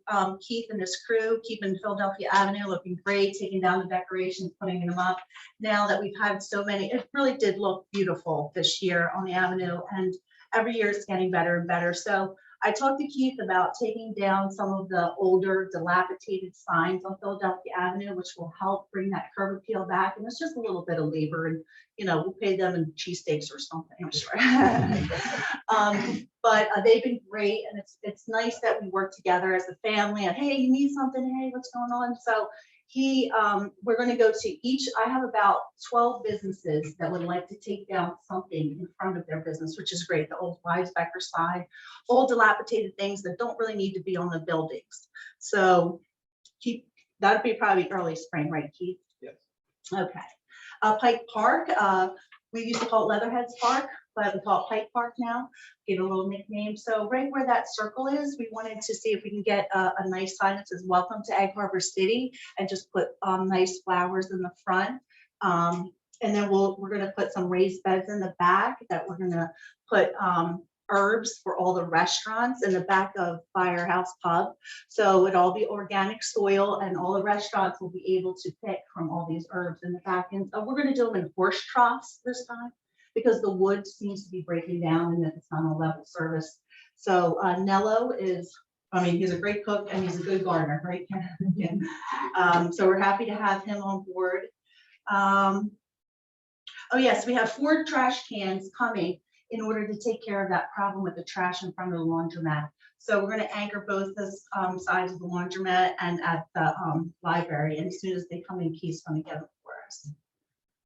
Keith and his crew, keeping Philadelphia Avenue looking great, taking down the decorations, putting them up. Now that we've had so many, it really did look beautiful this year on the avenue, and every year it's getting better and better. So I talked to Keith about taking down some of the older dilapidated signs on Philadelphia Avenue, which will help bring that curb appeal back. And it's just a little bit of labor, and we'll pay them in cheesesteaks or something, I'm sure. But they've been great, and it's nice that we work together as a family. And hey, you need something? Hey, what's going on? So we're going to go to each. I have about 12 businesses that would like to take down something in front of their business, which is great. The old Weisbecker sign, old dilapidated things that don't really need to be on the buildings. So that'd be probably early spring, right, Keith? Yes. Okay. Pike Park, we used to call it Leatherheads Park, but we call it Pike Park now. Give it a little nickname. So right where that circle is, we wanted to see if we can get a nice sign that says "Welcome to Egg Harbor City," and just put nice flowers in the front. And then we're going to put some raised beds in the back that we're going to put herbs for all the restaurants in the back of Firehouse Pub. So it'll all be organic soil and all the restaurants will be able to pick from all these herbs in the back. And we're gonna do them in horse troughs this time because the wood seems to be breaking down and it's on a level service. So Nello is, I mean, he's a great cook and he's a good gardener, right? So we're happy to have him on board. Oh yes, we have 4 trash cans coming in order to take care of that problem with the trash in front of the laundromat. So we're gonna anchor both the sides of the laundromat and at the library. And as soon as they come in, Keith's gonna get them for us.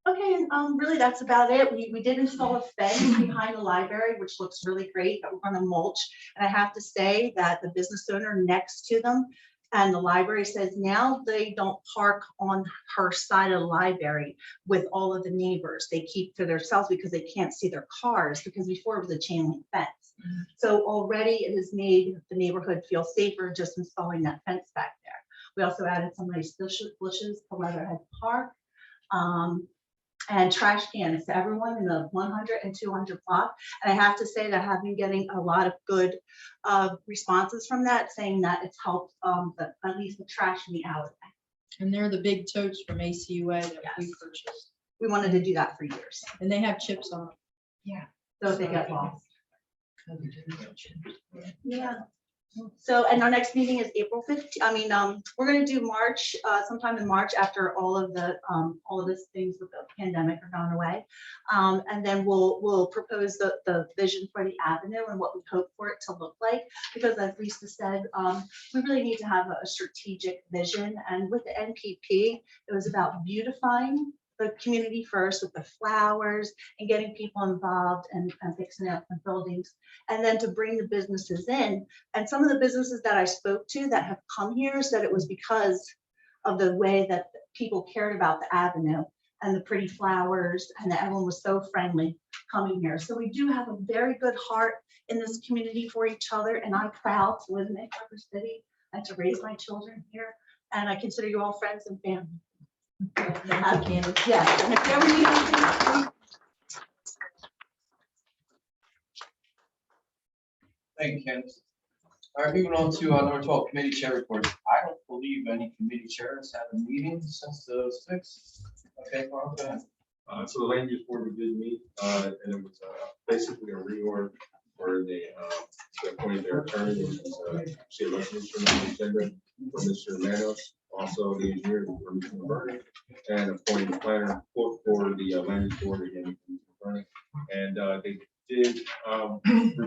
Okay, and really that's about it. We did install a fence behind the library, which looks really great, but we're gonna mulch. And I have to say that the business owner next to them and the library says now they don't park on her side of the library with all of the neighbors. They keep to themselves because they can't see their cars because before it was a chain link fence. So already it has made the neighborhood feel safer just installing that fence back there. We also added some nice bushes to Leatherhead Park. And trash cans to everyone in the 100 and 200 block. And I have to say that I have been getting a lot of good responses from that, saying that it's helped at least the trash in the alleyway. And they're the big totes from ACUA that we Yes. purchased. We wanted to do that for years. And they have chips on them. Yeah. So if they get lost. Yeah. So, and our next meeting is April 15th. We're gonna do March, sometime in March after all of these things with the pandemic are gone away. And then we'll propose the vision for the avenue and what we hope for it to look like. Because as Lisa said, we really need to have a strategic vision. And with the NPP, it was about beautifying the community first with the flowers and getting people involved and fixing up the buildings, and then to bring the businesses in. And some of the businesses that I spoke to that have come here said it was because of the way that people cared about the avenue and the pretty flowers and that everyone was so friendly coming here. So we do have a very good heart in this community for each other, and I'm proud to live in Egg Harbor City and to raise my children here. And I consider you all friends and family. Yes, and if you ever need anything, Thank you, Candace. All right, moving on to number 12, committee chair reports. I don't believe any committee chairs have a meeting since the 6th. Okay, Carl, go ahead. So the land use board, we did meet, and it was basically a reorg where they appointed their attorney, and she elected from the agenda for Mr. Manos, also the engineer for Mr. Burton, and appointed the planner for the land use board again. And they did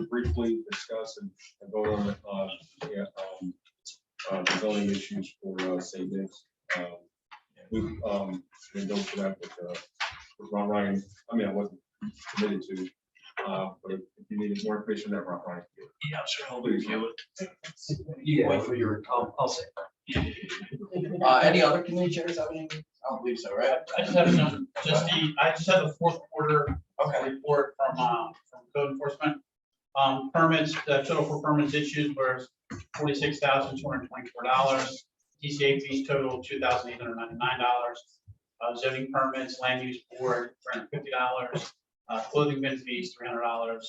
briefly discuss and vote on the zoning issues for St. Nick's. We didn't go for that with Ron Ryan. I mean, I wasn't committed to, but if you needed more information, that Ron Ryan. Yeah, sure, I'll review it. You wait for your, I'll say. Any other committee chairs have any? I don't believe so, right? I just have I just have the fourth quarter report from code enforcement. Permits, the total for permits issued was $46,224. TCA fees total $2,899. Zoning permits, land use board, $350. Clothing bin fees, $300.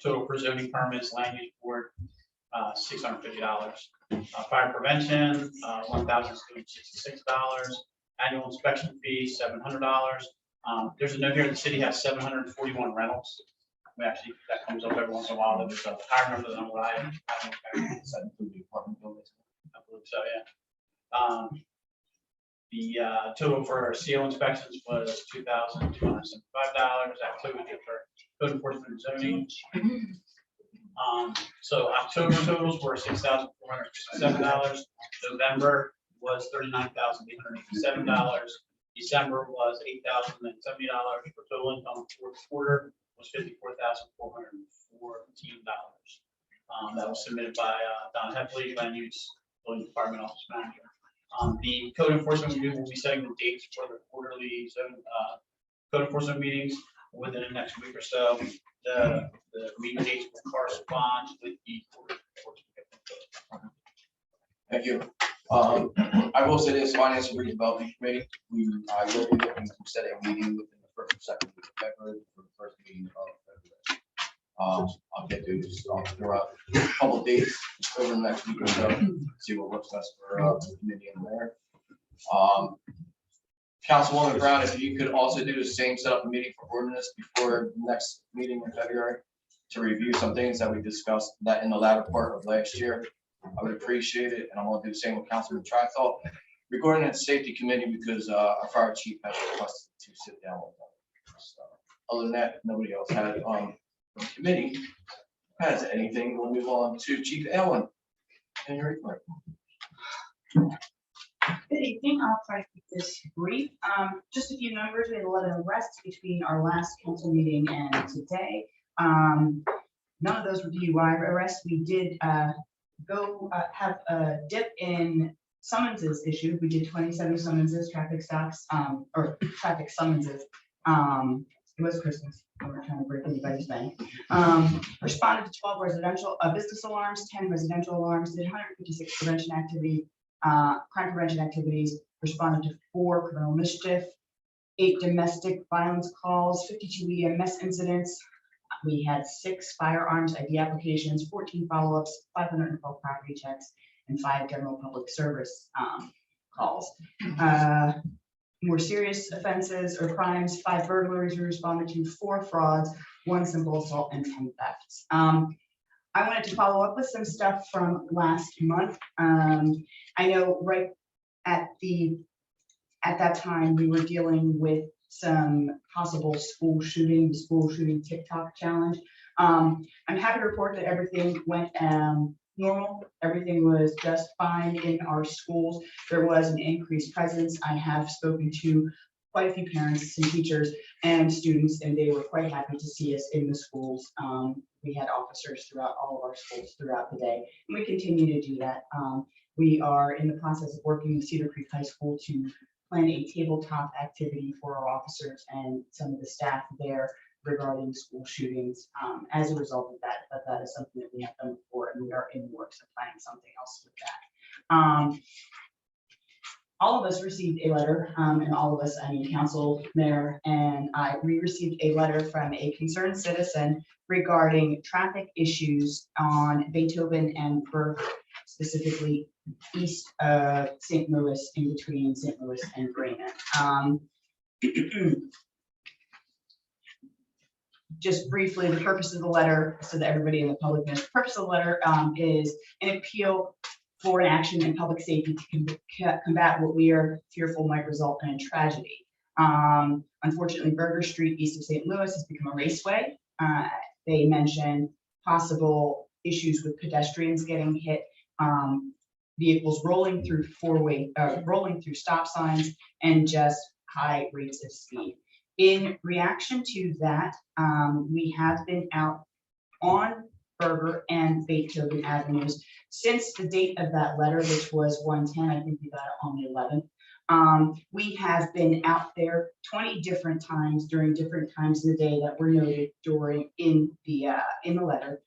Total for zoning permits, land use board, $650. Fire prevention, $1,766. Annual inspection fee, $700. There's a note here, the city has 741 rentals. We actually, that comes up every once in a while, there's a higher number than what I said, include the apartment buildings. I believe so, yeah. The total for our CO inspections was $2,275. That included for code enforcement and zoning. So October totals were $6,467. November was $39,887. December was $8,070. For total income, fourth quarter was $54,414. That was submitted by Don Heffley, land use building department office manager. The code enforcement review will be setting the dates for the quarterly code enforcement meetings within the next week or so. The meeting dates will correspond with the quarterly reports. Thank you. I will say this, Finance and Redevelopment Committee, I will be looking to set a meeting within the first or second week of February for the first meeting of I'll get those, I'll throw out a couple dates over the next week or so, see what works best for the committee and there. Councilwoman Brown, if you could also do the same, set up a meeting for ordinance before the next meeting in February to review some things that we discussed that in the latter part of last year, I would appreciate it. And I'm gonna do the same with Councilman Trithall regarding that safety committee, because our fire chief has requested to sit down with them. So, other than that, nobody else had the committee has anything. We'll move on to Chief Allen. And your report. Good evening. I'll try to keep this brief. Just a few numbers. We had 11 arrests between our last council meeting and today. None of those were DUI arrests. We did have a dip in summonses issued. We did 27 summonses, traffic stops, or traffic summonses. It was Christmas. We were trying to break anybody's bank. Responded to 12 residential business alarms, 10 residential alarms, did 156 prevention activity, crime prevention activities, responded to 4 criminal mischief, 8 domestic violence calls, 52 EMS incidents. We had 6 firearms ID applications, 14 follow-ups, 512 property checks, and 5 general public service calls. More serious offenses or crimes, 5 burglaries we responded to, 4 frauds, 1 simple assault, and 10 thefts. I wanted to follow up with some stuff from last month. I know right at that time, we were dealing with some possible school shooting, the school shooting TikTok challenge. I'm happy to report that everything went normal. Everything was just fine in our schools. There was an increased presence. I have spoken to quite a few parents and teachers and students, and they were quite happy to see us in the schools. We had officers throughout all of our schools throughout the day, and we continue to do that. We are in the process of working with Cedar Creek High School to plan a tabletop activity for our officers and some of the staff there regarding school shootings as a result of that. But that is something that we have done before, and we are in the works of planning something else with that. All of us received a letter, and all of us, I mean, council, mayor, and we received a letter from a concerned citizen regarding traffic issues on Beethoven and Burke, specifically east of St. Louis, in between St. Louis and Grayman. Just briefly, the purpose of the letter, so that everybody in the public knows, the purpose of the letter is an appeal for an action in public safety to combat what we are fearful might result in a tragedy. Unfortunately, Burger Street east of St. Louis has become a raceway. They mentioned possible issues with pedestrians getting hit, vehicles rolling through rolling through stop signs, and just high rates of speed. In reaction to that, we have been out on Burger and Beethoven Avenues since the date of that letter, which was 1/10. I think we got it on the 11th. We have been out there 20 different times during different times of the day that were noted in the letter.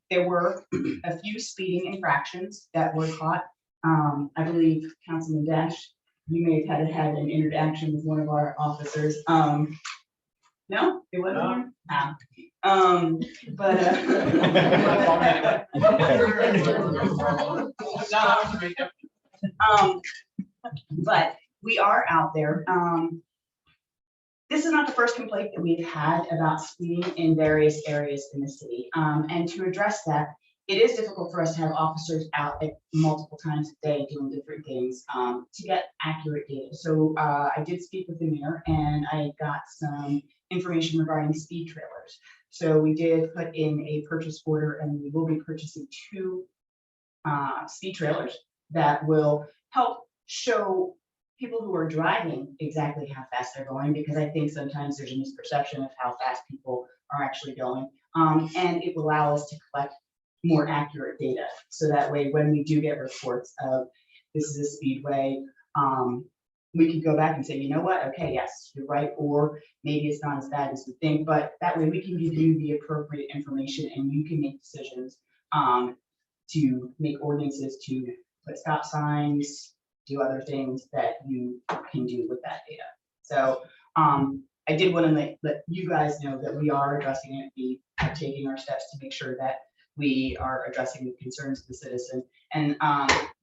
There were a few speeding infractions that were caught. I believe Councilman Dash, you may have had an interaction with one of our officers. No, it wasn't. But we are out there. This is not the first complaint that we've had about speeding in various areas in the city. And to address that, it is difficult for us to have officers out at multiple times a day doing different things to get accurate data. So I did speak with the mayor, and I got some information regarding speed trailers. So we did put in a purchase order, and we will be purchasing 2 speed trailers that will help show people who are driving exactly how fast they're going, because I think sometimes there's a misperception of how fast people are actually going. And it will allow us to collect more accurate data. So that way, when we do get reports of this is a speedway, we can go back and say, you know what, okay, yes, you're right, or maybe it's not as bad as we think, but that way we can give you the appropriate information, and you can make decisions to make ordinances, to put stop signs, do other things that you can do with that data. So I I did want to let you guys know that we are addressing it. We are taking our steps to make sure that we are addressing the concerns of the citizen. And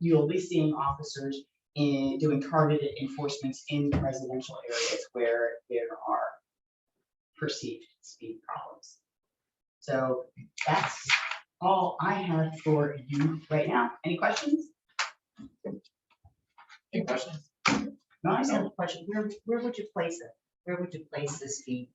you'll be seeing officers in doing targeted enforcements in residential areas where there are perceived speed problems. So that's all I have for you right now. Any questions? Any questions? No, I just have a question. Where would you place it? Where would you place the speed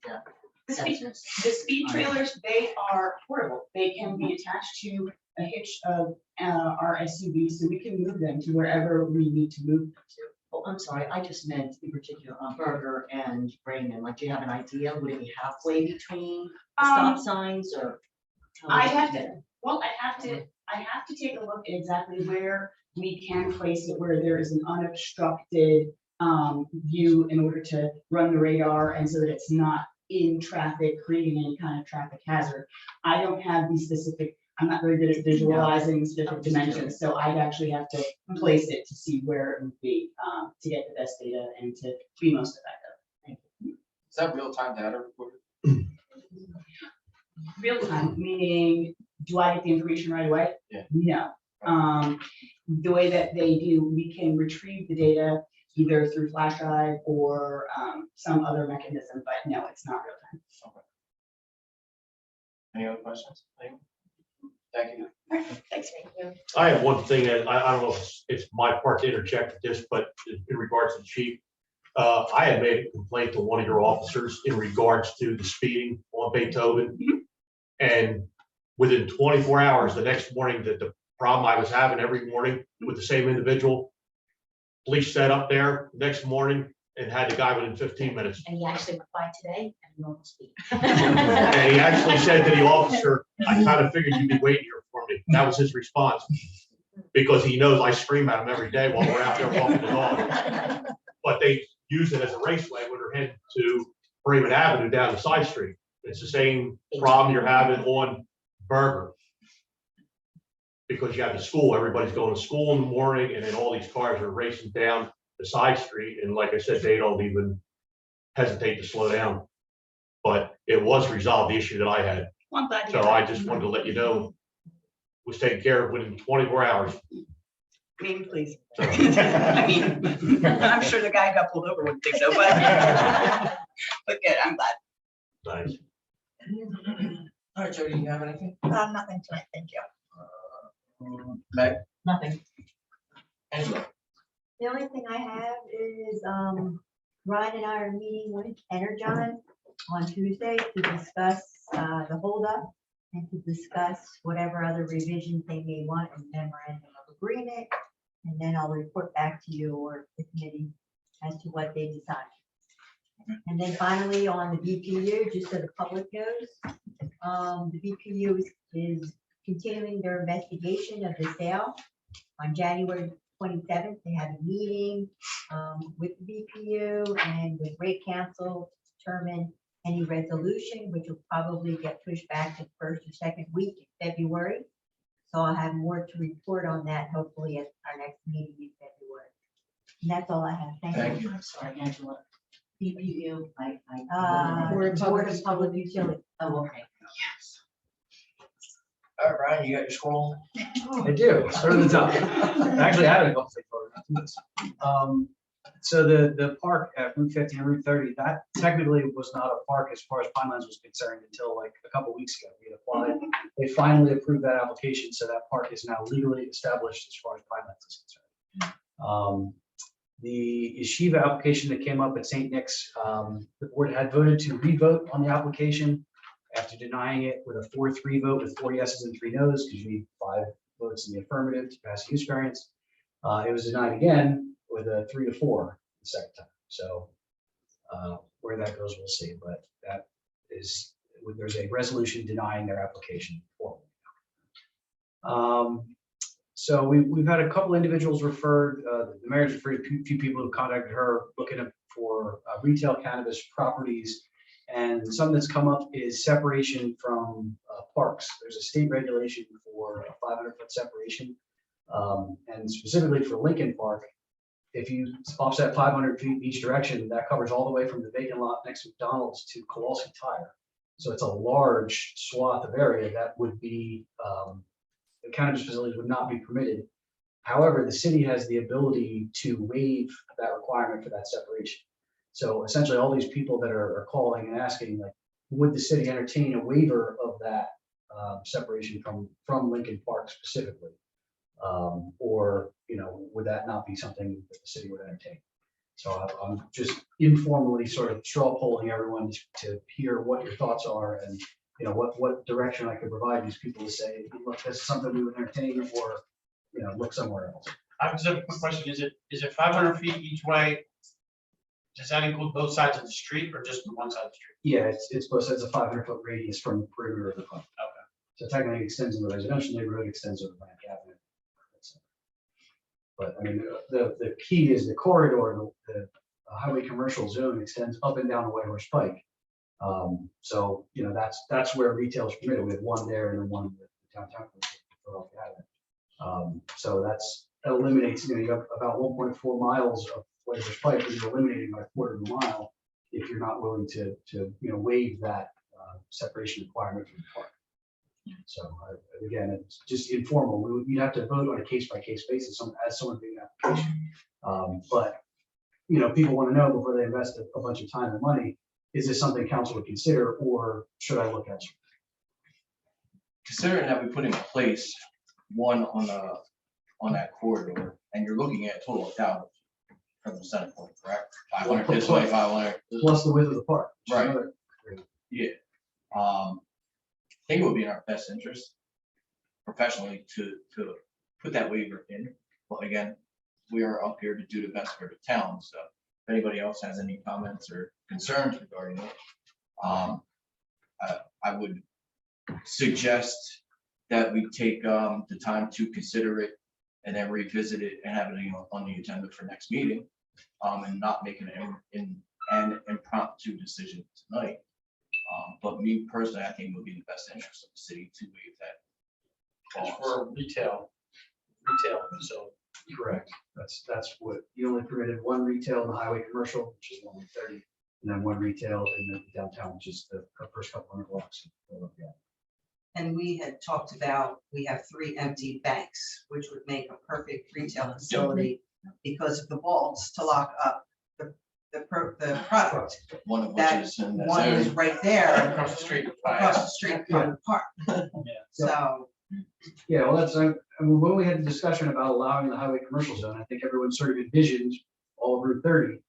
sensors? The speed trailers, they are portable. They can be attached to a hitch of our SUV, so we can move them to wherever we need to move them to. Oh, I'm sorry, I just meant in particular on Burger and Raymond. Like, do you have an idea? Would it be halfway between the stop signs or? I have to take a look at exactly where we can place it, where there is an unobstructed view in order to run the radar and so that it's not in traffic, creating any kind of traffic hazard. I don't have the specific, I'm not very good at visualizing different dimensions, so I'd actually have to place it to see where it would be to get the best data and to be most effective. Thank you. Is that real-time data recorded? Real time, meaning, do I get the information right away? Yeah. No. The way that they do, we can retrieve the data either through flash drive or some other mechanism, but no, it's not real time. Any other questions? Thank you. Thanks. I have one thing that I don't know if it's my part to interject with this, but in regards to the chief, I had made a complaint to one of your officers in regards to the speeding on Beethoven. And within 24 hours, the next morning, that the problem I was having every morning with the same individual, police set up there next morning and had the guy within 15 minutes. And he actually replied today at normal speed. And he actually said to the officer, I kind of figured you'd be waiting here for me. That was his response. Because he knows I scream at him every day while we're out there walking the dog. But they use it as a raceway when they're heading to Freeman Avenue down the side street. It's the same problem you're having on Burger. Because you have the school, everybody's going to school in the morning, and then all these cars are racing down the side street. And like I said, they don't even hesitate to slow down. But it was resolved, the issue that I had. Well, I'm glad to So hear that. I just wanted to let you know, was taken care of within 24 hours. Maybe, please. I mean, I'm sure the guy who got pulled over wouldn't think so, but good, I'm glad. Nice. All right, Jody, you have anything? Nothing tonight, thank you. Meg? Nothing. Angela? The only thing I have is, Ryan and I are meeting with Energon on Tuesday to discuss, the holdup and to discuss whatever other revisions they may want in memorandum of agreement. And then I'll report back to you or the committee as to what they decide. And then finally, on the BPU, just so the public knows, the BPU is continuing their investigation of the sale. On January 27th, they had a meeting with the BPU and the rate council to determine any resolution, which will probably get pushed back to the first or second week in February. So I'll have more to report on that hopefully at our next meeting in February. And that's all I have. Thank you. I'm sorry, Angela. BPU, Board of Public Utility. Oh, okay. All right, Brian, you got your scroll? I do, start at the top. I actually had a couple of photographs. So the park at Route 50 and Route 30, that technically was not a park as far as Pinelands was concerned until like a couple weeks ago. We had applied, they finally approved that application, so that park is now legally established as far as Pinelands is concerned. The yeshiva application that came up at St. Nick's, the board had voted to re-vote on the application after denying it with a 4-3 vote with 4 yeses and 3 nos, because you need 5 votes in the affirmative to pass a use variance. It was denied again with a 3-4 the second time. So where that goes, we'll see. But that is, there's a resolution denying their application formally. So we've had a couple individuals referred. The mayor's referred a few people who contacted her looking for retail cannabis properties. And something that's come up is separation from parks. There's a state regulation for a 500-foot separation. And specifically for Lincoln Park, if you offset 500 feet in each direction, that covers all the way from the vacant lot next to McDonald's to Kowalski Tire. So it's a large swath of area that would be, the cannabis facilities would not be permitted. However, the city has the ability to waive that requirement for that separation. So essentially, all these people that are calling and asking, like, would the city entertain a waiver of that separation from Lincoln Park specifically? Or, would that not be something that the city would entertain? So I'm just informally sort of straw polling everyone to hear what your thoughts are and, what direction I could provide these people to say, look, this is something we would entertain, or, look somewhere else. I just have a quick question. Is it 500 feet each way? Does that include both sides of the street or just one side of the street? Yeah, it's both sides, a 500-foot radius from the perimeter of the front. Okay. So technically it extends in the residential neighborhood, extends over Atlantic Avenue. But I mean, the key is the corridor, the highway commercial zone extends up and down the White Horse Pike. So, that's where retail is permitted. We have one there and then one in the downtown. So that eliminates, you have about 1.4 miles of White Horse Pike, and you're eliminating by a quarter of a mile if you're not willing to waive that separation requirement from the park. So again, it's just informal. You'd have to vote on a case-by-case basis as someone being an application. But people want to know before they invest a bunch of time and money, is this something council would consider, or should I look elsewhere? Considering that we put in place one on that corridor, and you're looking at a total of 1,000 from the center point, correct? 500 this way, 500. Plus the width of the park. Right. Yeah. I think it would be in our best interest professionally to put that waiver in. But again, we are up here to do the best for the town. So if anybody else has any comments or concerns regarding it, I would suggest that we take the time to consider it and then revisit it and have it on the agenda for next meeting, and not make an impromptu decision tonight. But me personally, I think it would be in the best interest of the city to waive that. It's for retail, so. Correct. That's what, you only permitted one retail in the highway commercial, which is only 30, and then one retail in the downtown, which is the first couple hundred blocks. And we had talked about, we have 3 empty banks, which would make a perfect retail facility because of the vaults to lock up the product. One of which That is in that one is zone. right there Across the street. from the park. So, Yeah, well, that's, I mean, when we had the discussion about allowing the highway commercial zone, I think everyone sort of envisioned all of Route 30.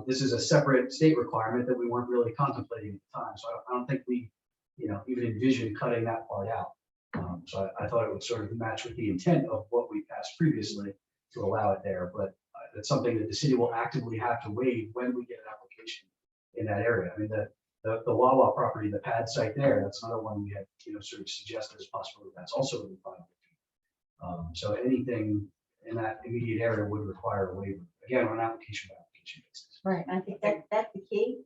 This is a separate state requirement that we weren't really contemplating at the time. So I don't think we, even envisioned cutting that part out. So I thought it would sort of match with the intent of what we passed previously to allow it there. But it's something that the city will actively have to waive when we get an application in that area. I mean, the Wawa property, the pad site there, that's another one we had, sort of suggested as possible. That's also in the final. So anything in that immediate area would require a waiver, again, on an application by application basis. Right, I think that's the key.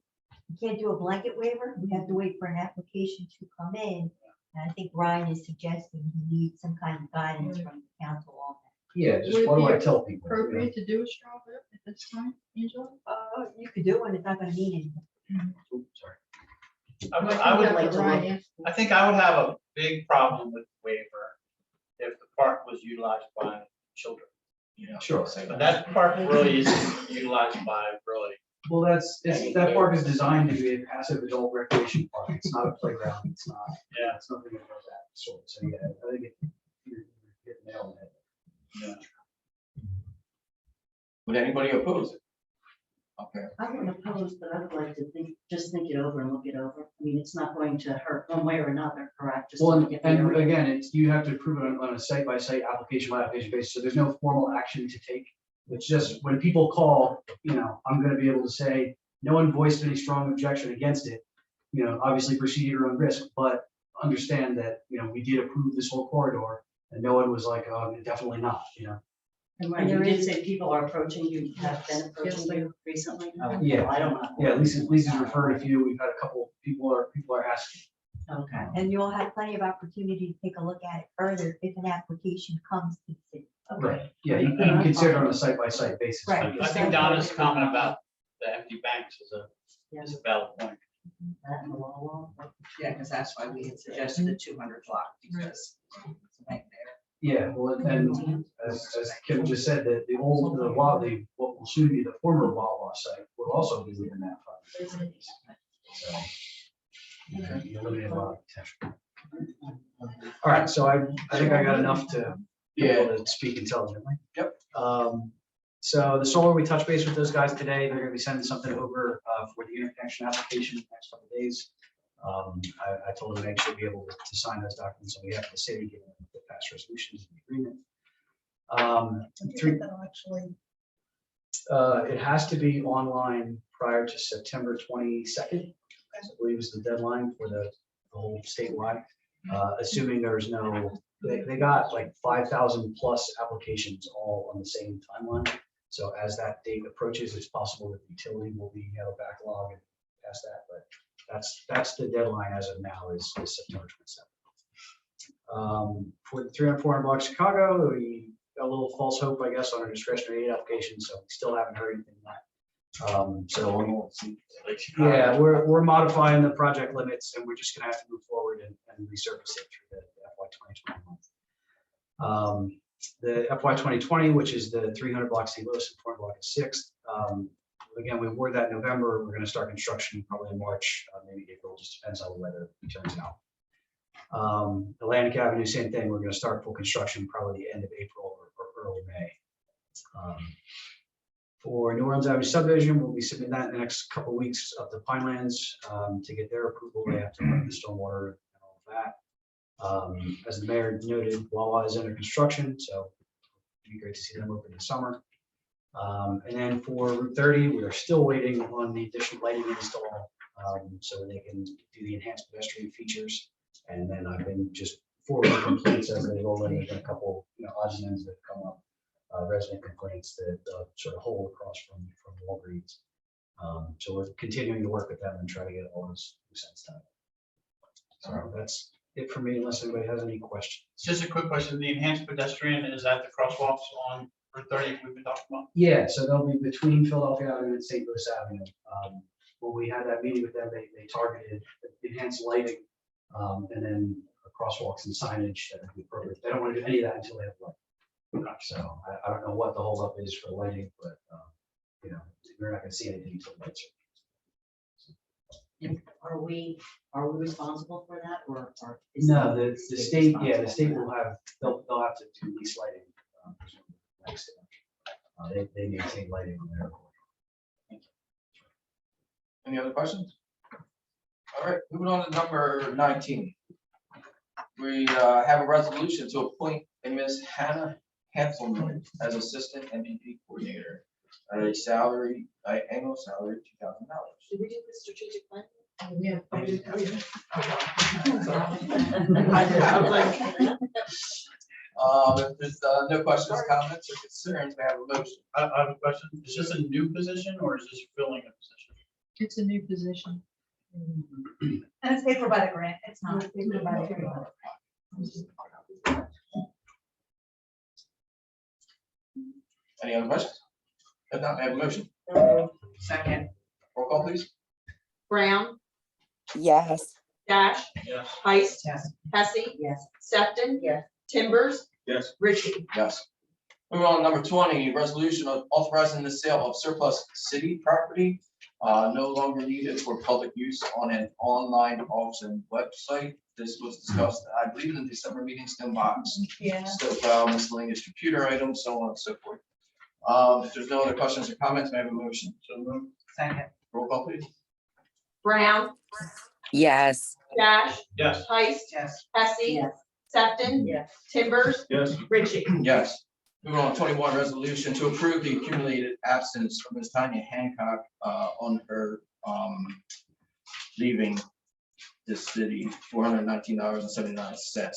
You can't do a blanket waiver. We have to wait for an application to come in. And I think Ryan is suggesting he needs some kind of guidance from the council on that. Yeah, just what do I tell people? Appropriate to do a straw vote at this time, Angela? You could do it, it's not gonna mean anything. Oops, sorry. I think I would have a big problem with waiver if the park was utilized by children. Sure. But that park really isn't utilized by really. Well, that park is designed to be a passive adult recreation park. It's not a playground. It's not. Yeah. It's nothing of that sort. So yeah, I think you're getting nailed on the head. Yeah. Would anybody oppose it? Okay. I wouldn't oppose, but I would like to just think it over and look it over. I mean, it's not going to hurt one way or another, correct? Just Well, look at the and area. again, you have to approve it on a site-by-site, application by application basis. So there's no formal action to take. It's just when people call, I'm going to be able to say, no one voiced any strong objection against it. Obviously proceed at your own risk, but understand that, we did approve this whole corridor and no one was like, oh, definitely not, And Ryan, you did say people are approaching you, have been approaching you recently? Yeah. Well, I don't know. Yeah, Lisa's referred a few. We've had a couple, people are asking. Okay. And you'll have plenty of opportunity to take a look at it further if an application comes to the city. Right, yeah, you can consider on a site-by-site basis. Right. I think Donna's comment about the empty banks is a valid point. Yeah, because that's why we had suggested the 200 block, because it's a bank there. Yeah, well, and as Kim just said, that the what will soon be the former Wawa site will also be within that fund. So, you eliminate a lot of potential. All right, so I think I got enough to be able to speak intelligently. Yep. So the solar, we touched base with those guys today. They're gonna be sending something over for the interconnection application in the next couple of days. I told them they should be able to sign those documents on behalf of the city, given the past resolutions and agreement. It has to be online prior to September 22nd. I believe is the deadline for the whole statewide, assuming there's no, they got like 5,000 plus applications all on the same timeline. So as that date approaches, it's possible that the utility will have a backlog and past that, but that's the deadline as of now is September 27th. For the 300, 400 block Chicago, we got a little false hope, I guess, on our discretionary aid application, so we still haven't heard anything back. Yeah, we're modifying the project limits, and we're just gonna have to move forward and resurface it through the FY 2021. The FY 2020, which is the 300 block St. Louis and 400 block is 6th. Again, we awarded that in November. We're going to start construction probably in March, maybe April, just depends how the weather turns out. Atlantic Avenue, same thing. We're going to start full construction probably the end of April or early May. For New Orleans Avenue subdivision, we'll be submitting that in the next couple of weeks up to Pinelands to get their approval. They have to run the stormwater and all of that. As the mayor noted, Wawa is under construction, so it'd be great to see them open in the summer. And then for Route 30, we are still waiting on the additional lighting install so that they can do the enhanced pedestrian features. And then I've been just forwarding complaints as they roll in. There's been a couple, odds and ends that come up, resident complaints that sort of hold across from Walgreens. So we're continuing to work with them and try to get all those sense done. So that's it for me, unless anybody has any questions. Just a quick question, the enhanced pedestrian, is that the crosswalks on Route 30 we've been talking about? Yeah, so they'll be between Philadelphia Avenue and St. Louis Avenue. When we had that meeting with them, they targeted enhanced lighting and then crosswalks and signage that would be appropriate. They don't want to do any of that until they have light. So I don't know what the holdup is for lighting, but we're not going to see anything until the lights are. Are we responsible for that or? No, the state, the state will have, they'll have to do lease lighting. They maintain lighting on their. Any other questions? All right, moving on to number 19. We have a resolution to appoint a Ms. Hannah Hanselman as Assistant MPP Coordinator at a salary, annual salary of $2,000. Did we do the strategic plan? Yeah. If there's no questions, comments, or concerns, we have a motion. I have a question. Is this a new position or is this filling a position? It's a new position. And it's paid for by the grant. It's not. Paid for by the grant. Any other questions? If not, may I have a motion? Second. Roll call, please. Brown, Yes. Dash, Yes. Heist, Yes. Hesse, Yes. Sefton. Yes. Timbers, Yes. Ritchie. Yes. Moving on to number 20, resolution of authorizing the sale of surplus city property no longer needed for public use on an online auction website. This was discussed, I believe, in the December meeting, still box. Yeah. Still file miscellaneous computer items, so on and so forth. If there's no other questions or comments, may I have a motion? So moved. Second. Roll call, please. Brown, Yes. Dash, Yes. Heist, Yes. Hesse, Yes. Sefton. Yes. Timbers, Yes. Ritchie. Yes. Moving on to 21, resolution to approve the accumulated absence of Ms. Tanya Hancock on her leaving the city, $419.79.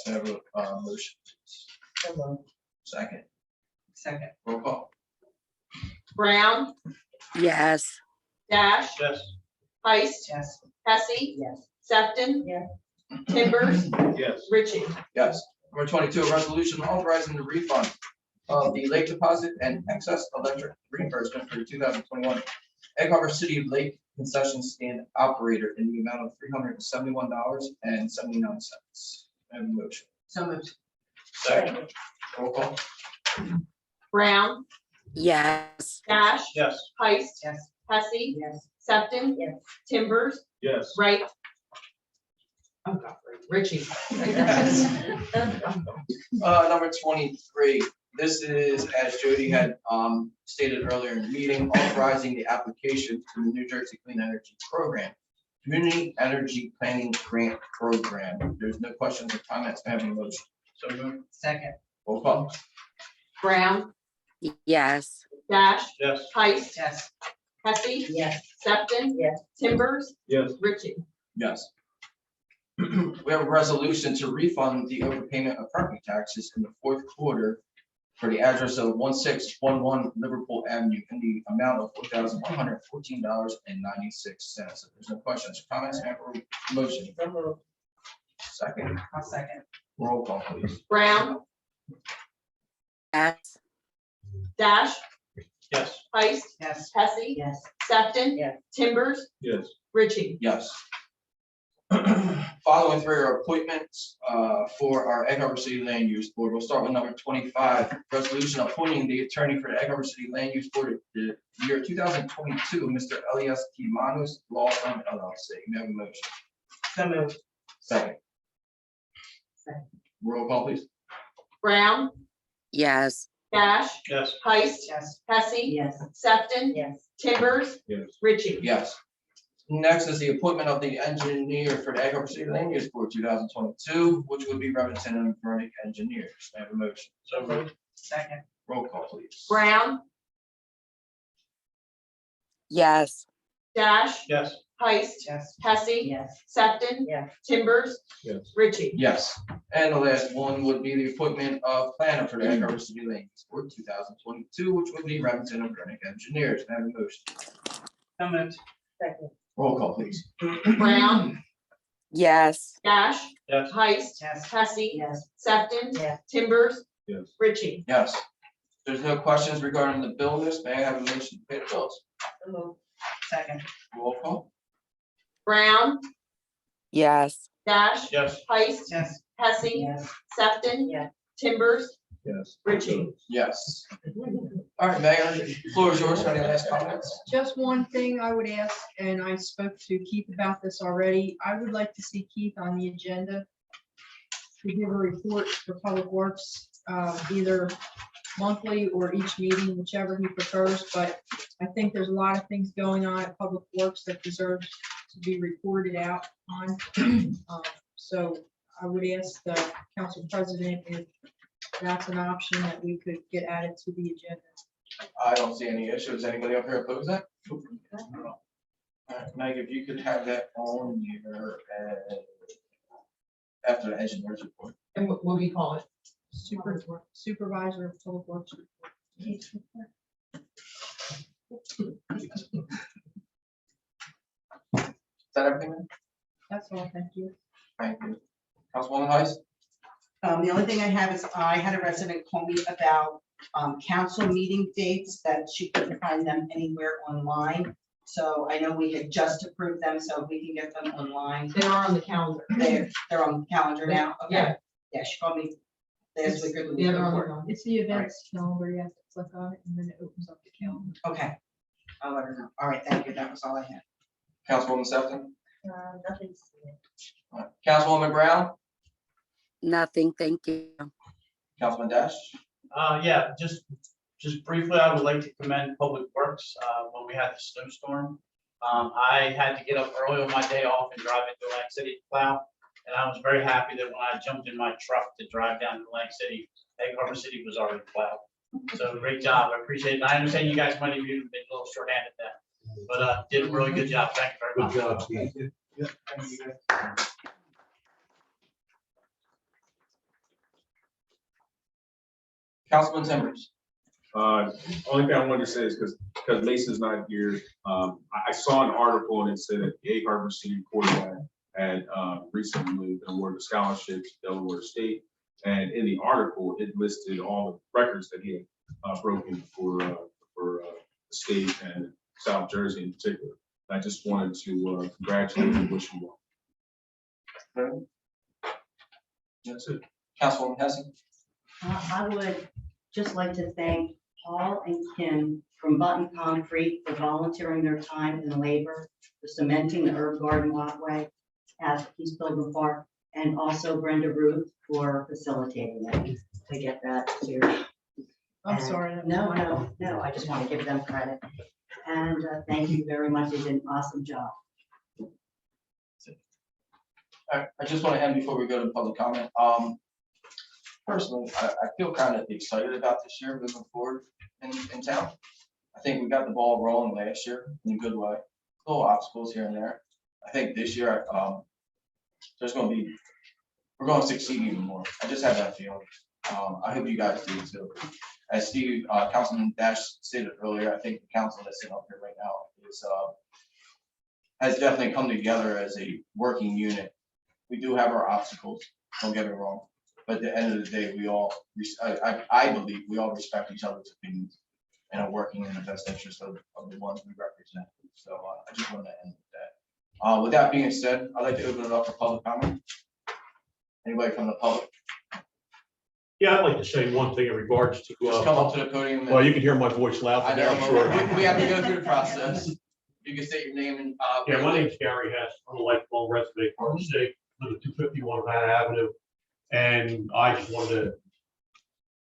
May I have a motion? Second. Second. Roll call. Brown, Yes. Dash, Yes. Heist, Yes. Hesse, Yes. Sefton. Yes. Timbers, Yes. Ritchie. Yes. Number 22, a resolution authorizing the refund of the lake deposit and excess electric reimbursement for the 2021 Egg Harbor City Lake Concession Stand Operator in the amount of $371.79. And motion. So moved. Second. Roll call. Brown, Yes. Cash, Yes. Heist, Yes. Hesse, Yes. Sefton, Yes. Timbers, Yes. Wright. Oh, God, Richie. Number 23, this is, as Jody had stated earlier in the meeting, authorizing the application to the New Jersey Clean Energy Program, Community Energy Planning Grant Program. There's no questions or comments. May I have a motion? So moved. Second. Roll call. Brown, Yes. Dash, Yes. Heist, Yes. Hesse, Yes. Sefton, Yes. Timbers, Yes. Richie. Yes. We have a resolution to refund the overpayment of property taxes in the fourth quarter for the address of 1611 Liverpool Avenue in the amount of $4,114.96. If there's no questions or comments, may I have a motion? Second. I'll second. Roll call, please. Brown, Yes. Dash, Yes. Heist, Yes. Hesse, Yes. Sefton, Yes. Timbers, Yes. Richie. Yes. Following through our appointments for our Egg Harbor City Land Use Board, we'll start with number 25, resolution appointing the attorney for the Egg Harbor City Land Use Board the year 2022, Mr. Elias T. Manos, Law Firm LLC. May I have a motion? So moved. Second. Second. Roll call, please. Brown, Yes. Dash, Yes. Heist, Yes. Hesse, Yes. Sefton, Yes. Timbers, Yes. Richie. Yes. Next is the appointment of the engineer for the Egg Harbor City Land Use Board 2022, which would be Remington and Vernick Engineers. May I have a motion? So moved. Second. Roll call, please. Brown, Yes. Dash, Yes. Heist, Yes. Hesse, Yes. Sefton, Yes. Timbers, Yes. Richie. Yes, and the last one would be the appointment of planner for the Egg Harbor City Land Use Board 2022, which would be Remington and Vernick Engineers. May I have a motion? So moved. Second. Roll call, please. Brown, Yes. Dash, Yes. Heist, Yes. Hesse, Yes. Sefton, Yes. Timbers, Yes. Richie. Yes. There's no questions regarding the bill list. May I have a motion to pay the bills? So moved. Second. Roll call. Brown, Yes. Dash, Yes. Heist, Yes. Hesse, Yes. Sefton, Yes. Timbers, Yes. Richie. Yes. All right, Mayor, the floor is yours for any last comments. Just one thing I would ask, and I spoke to Keith about this already, I would like to see Keith on the agenda to give a report for Public Works, either monthly or each meeting, whichever he prefers, but I think there's a lot of things going on at Public Works that deserve to be reported out on. So I would ask the council president if that's an option that we could get added to the agenda. I don't see any issues. Anybody up here oppose that? All right, Meg, if you could have that on your, after the engineer's report. And what will we call it? Supervisor of Public Works. Is that everything? That's all, thank you. Thank you. Councilwoman Heist? The only thing I have is I had a resident call me about council meeting dates that she couldn't find them anywhere online. So I know we had just approved them, so if we can get them online. They are on the calendar. They're on the calendar now. Okay. Yeah. Yeah, she called me last week or the week Yeah, they're on the before. calendar. It's the events calendar, you have to click on it and then it opens up the calendar. Okay. I'll let her know. All right, thank you. That was all I had. Councilwoman Sefton? Nothing. All right. Councilwoman Brown? Nothing. Thank you. Councilman Dash? Yeah, just briefly, I would like to commend Public Works, when we had the snowstorm. I had to get up early on my day off and drive into Atlantic City to plow. And I was very happy that when I jumped in my truck to drive down to Atlantic City, Egg Harbor City was already plowed. So great job. I appreciate it. And I understand you guys might have been a little short-handed there, but did a really good job. Thank you very much. Good job, Steve. Yeah, thank you, guys. Councilman Timbers? Only thing I wanted to say is because Mason's not here, I saw an article and it said that the Egg Harbor City quarterback had recently been awarded scholarships to Delaware State. And in the article, it listed all the records that he had broken for the state and South Jersey in particular. I just wanted to congratulate and wish him well. That's it. Councilwoman Hesse? I would just like to thank Paul and Kim from Button Concrete for volunteering their time and labor for cementing the herb garden walkway at East Pilgrim Park, and also Brenda Ruth for facilitating it to get that to. I'm sorry. No, I just want to give them credit. And thank you very much. They did an awesome job. I just want to end before we go to public comment. Personally, I feel kind of excited about this year moving forward in town. I think we got the ball rolling last year in a good way. Little obstacles here and there. I think this year, we're going to succeed even more. I just have that feeling. I hope you guys do too. As Steve, Councilman Dash stated earlier, I think the council that's sitting up here right now has definitely come together as a working unit. We do have our obstacles, don't get me wrong, but at the end of the day, I believe we all respect each other's opinions and are working in the best interest of the ones we represent. So I just wanted to end with that. With that being said, I'd like to open it up for public comment. Anybody from the public? Yeah, I'd like to say one thing in regards to. Just come up to the podium. Well, you can hear my voice loud. I from there, know, I'm sure. we have to go through the process. You can state your name and. Yeah, my name's Gary Hess. I'm a lifelong resident of the state, live at 251 Havana Avenue. And I just wanted to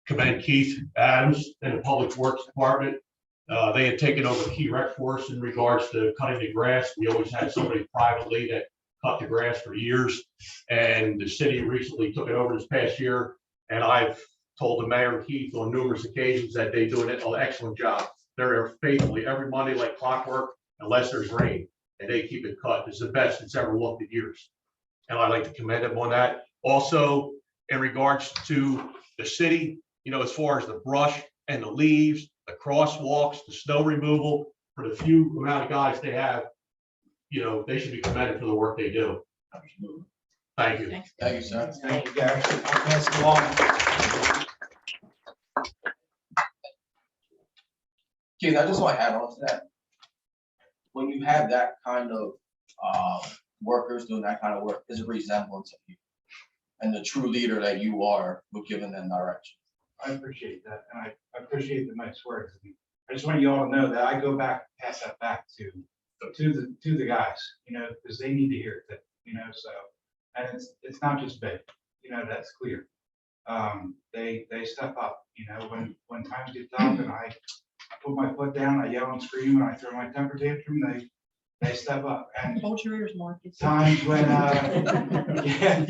commend Keith Adams and the Public Works Department. They had taken over Key Rec for us in regards to cutting the grass. We always had somebody privately that cut the grass for years. And the city recently took it over this past year. And I've told the mayor and Keith on numerous occasions that they do an excellent job. They're there faithfully every Monday like clockwork, unless there's rain, and they keep it cut. It's the best it's ever looked in years. And I'd like to commend them on that. Also, in regards to the city, as far as the brush and the leaves, the crosswalks, the snow removal, for the few amount of guys they have, they should be commended for the work they do. Thank you. Thank you, sir. Thank you, Gary. I'll pass it along. Keith, I just want to add on to that. When you have that kind of workers doing that kind of work, there's a resemblance of you and the true leader that you are with giving them direction. I appreciate that, and I appreciate the nice words. I just want you all to know that I go back, pass that back to the guys, because they need to hear it, so, and it's not just big, that's clear. They step up, when times get tough and I put my foot down, I yell and scream, and I throw my temper tantrum, they step up. And Hold your ears, Marcus. times when, and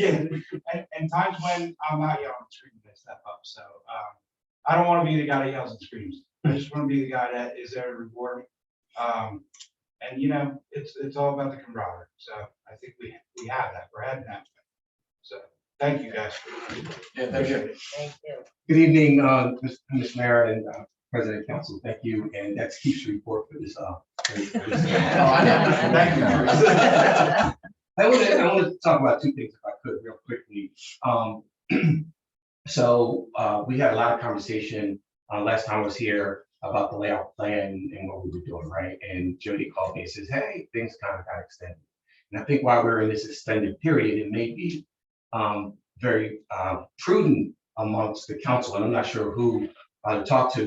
times when I'm not yelling and screaming, they step up. So I don't want to be the guy that yells and screams. I just want to be the guy that is there to reward. And it's all about the camaraderie. So I think we have that. We're heading that way. So thank you guys. Yeah, thank you. Thank you. Good evening, Ms. Mayor and President Council. Thank you. And that's Keith's report for this. Thank you. I want to talk about two things if I could real quickly. So we had a lot of conversation last time I was here about the layout plan and what we were doing, right? And Jody called me and says, hey, things kind of got extended. And I think while we're in this extended period, it may be very prudent amongst the council, and I'm not sure who to talk to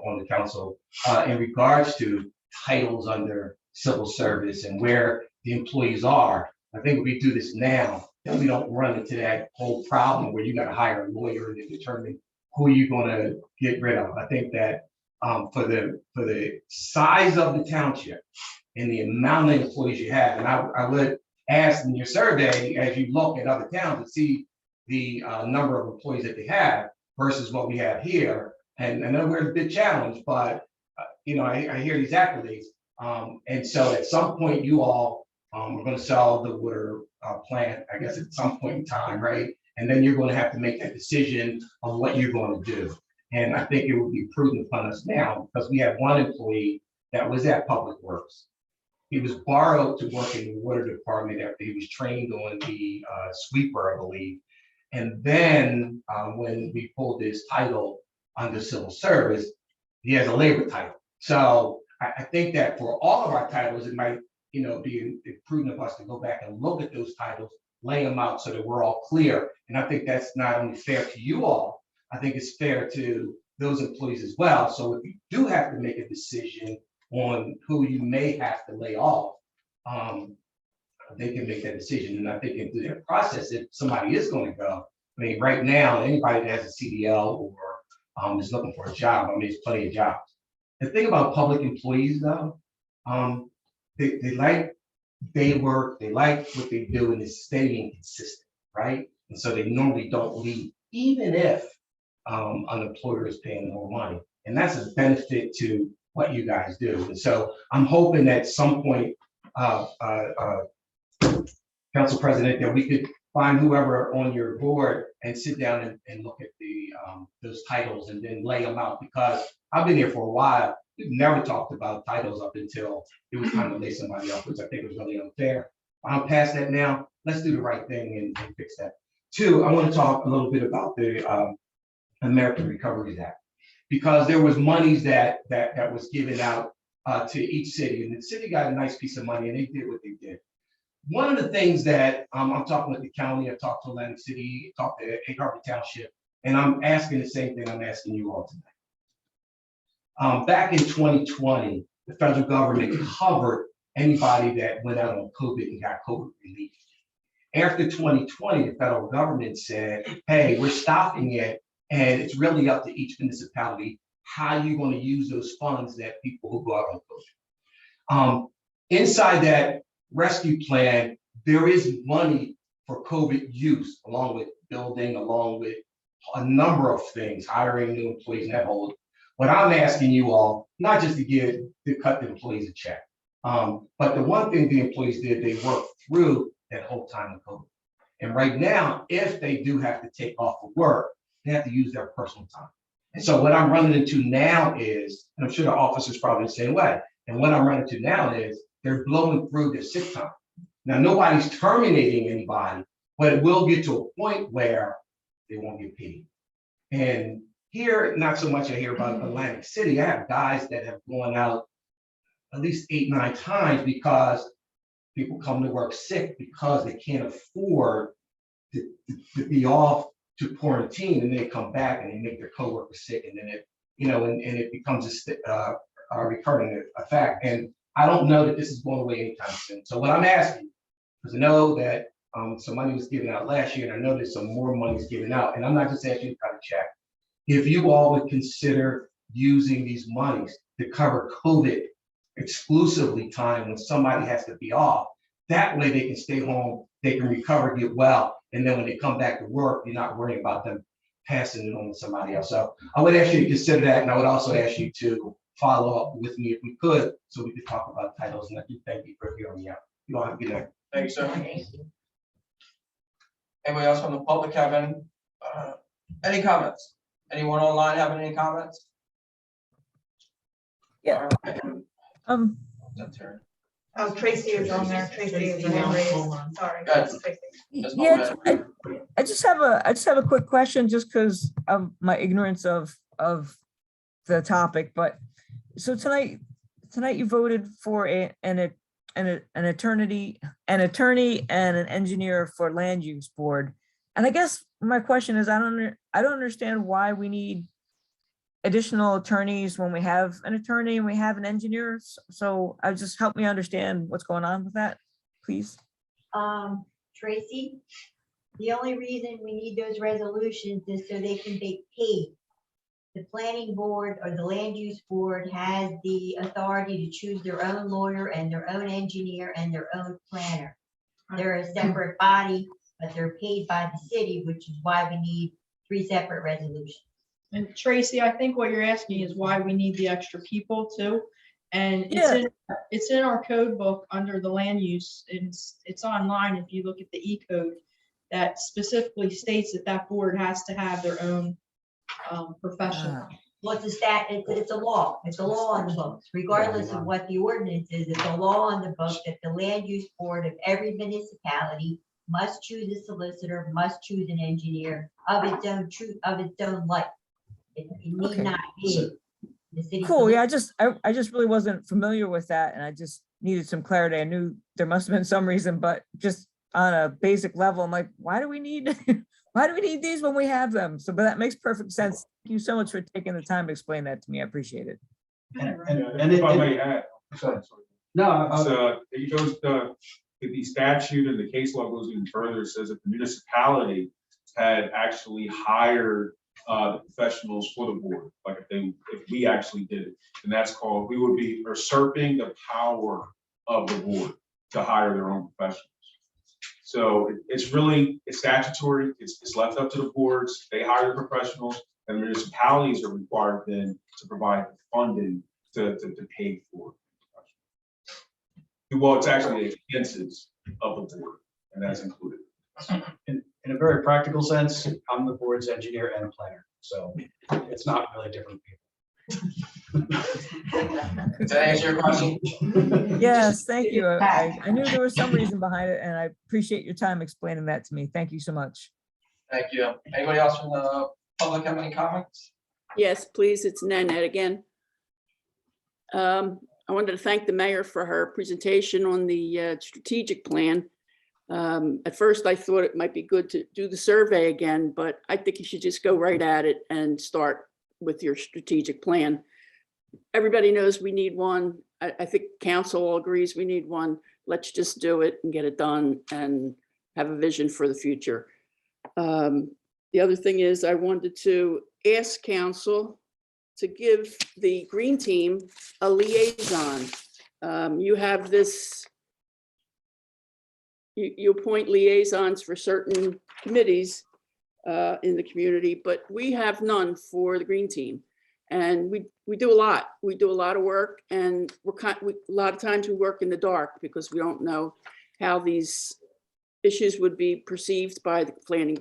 on the council in regards to titles under civil service and where the employees are. I think if we do this now, then we don't run into that whole problem where you got to hire a lawyer to determine who you're going to get rid of. I think that for the size of the township and the amount of employees you have, and I would ask in your survey as you look at other towns to see the number of employees that they have versus what we have here. And I know we're a bit challenged, but I hear these accolades. And so at some point you all are going to sell the water plant, I guess at some point in time, right? And then you're going to have to make that decision on what you're going to do. And I think it would be prudent upon us now because we have one employee that was at Public Works. He was borrowed to work in the water department after he was trained on the sweeper, I believe. And then when we pulled his title under civil service, he has a labor title. So I think that for all of our titles, it might, be prudent of us to go back and look at those titles, lay them out so that we're all clear. And I think that's not only fair to you all, I think it's fair to those employees as well. So if you do have to make a decision on who you may have to lay off, they can make that decision. And I think through that process, if somebody is going to go, I mean, right now, anybody that has a CDL or is looking for a job, I mean, there's plenty of jobs. The thing about public employees though, they like they work, they like what they do, and it's staying consistent, right? And so they normally don't leave, even if an employer is paying more money. And that's a benefit to what you guys do. And so I'm hoping at some point, Council President, that we could find whoever on your board and sit down and look at those titles and then lay them out, because I've been here for a while. We've never talked about titles up until it was time to lay somebody off, which I think was really unfair. I'm past that now. Let's do the right thing and fix that. Two, I want to talk a little bit about the American Recovery Act, because there was monies that was given out to each city, and the city got a nice piece of money and they did what they did. One of the things that I'm talking with the county, I talked to Atlantic City, talked to Egg Harbor Township, and I'm asking the same thing I'm asking you all tonight. Back in 2020, the federal government covered anybody that went out on COVID and got COVID relief. After 2020, the federal government said, hey, we're stopping it, and it's really up to each municipality how you're going to use those funds that people who go out on COVID. Inside that rescue plan, there is money for COVID use, along with building, along with a number of things, hiring new employees, and that whole. What I'm asking you all, not just to cut the employees a check, but the one thing the employees did, they worked through that whole time of COVID. And right now, if they do have to take off of work, they have to use their personal time. And so what I'm running into now is, and I'm sure the officers probably the same way, and what I'm running into now is they're blowing through their sick time. Now, nobody's terminating anybody, but it will get to a point where they won't get paid. And here, not so much I hear about Atlantic City. I have guys that have gone out at least 8, 9 times because people come to work sick because they can't afford to be off to quarantine, and they come back and they make their coworkers sick, and then it, and it becomes a recurring effect. And I don't know that this is going away anytime soon. So what I'm asking, because I know that some money was given out last year, and I know there's some more money is given out, and I'm not just asking you to cut a check. If you all would consider using these monies to cover COVID exclusively time when somebody has to be off, that way they can stay home, they can recover, get well, and then when they come back to work, you're not worrying about them passing it on to somebody else. So I would ask you to consider that, and I would also ask you to follow up with me if we could, so we could talk about titles. And I do thank you for hearing me out. You all have a good night. Thank you, sir. Anybody else from the public have any comments? Anyone online having any comments? Yeah. That's her. Oh, Tracy is on there. Tracy is hand raised. Sorry. That's Tracy. Yeah, I just have a quick question, just because of my ignorance of the topic. But so tonight you voted for an attorney and an engineer for land use board. And I guess my question is, I don't understand why we need additional attorneys when we have an attorney and we have an engineer. So just help me understand what's going on with that, please. Tracy, the only reason we need those resolutions is so they can be paid. The planning board or the land use board has the authority to choose their own lawyer and their own engineer and their own planner. They're a separate body, but they're paid by the city, which is why we need 3 separate resolutions. And Tracy, I think what you're asking is why we need the extra people too. And it's in our code book under the land use. It's online if you look at the E-code that specifically states that board has to have their own professional. Well, it's a law. It's a law on the books, regardless of what the ordinance is. It's a law on the book that the land use board of every municipality must choose a solicitor, must choose an engineer of its own truth, of its own life. It need Okay. not be the city. Cool, yeah, solicitor. I just really wasn't familiar with that, and I just needed some clarity. I knew there must have been some reason, but just on a basic level, I'm like, why do we need, why do we need these when we have them? So, but that makes perfect sense. Thank you so much for taking the time to explain that to me. I appreciate it. And If I may add, sorry. No, So it goes, the statute and the case law goes even further. It says that the municipality had actually hired the professionals for the board, like if we actually did it, and that's called, we would be usurping the power of the board to hire their own professionals. So it's really, it's statutory, it's left up to the boards, they hire the professionals, and municipalities are required then to provide the funding to pay for it. Well, it's actually the expenses of the board, and that's included. in a very practical sense, I'm the board's engineer and planner, so it's not really different people. Does that answer your question? Yes, thank you. I knew there was some reason behind it, and I appreciate your time explaining that to me. Thank you so much. Thank you. Anybody else from the public have any comments? Yes, please, it's Nanette again. I wanted to thank the mayor for her presentation on the strategic plan. At first, I thought it might be good to do the survey again, but I think you should just go right at it and start with your strategic plan. Everybody knows we need one. I think council all agrees we need one. Let's just do it and get it done and have a vision for the future. The other thing is I wanted to ask council to give the green team a liaison. You have this, you appoint liaisons for certain committees in the community, but we have none for the green team. And we do a lot. We do a lot of work, and a lot of times we work in the dark because we don't know how these issues would be perceived by the planning,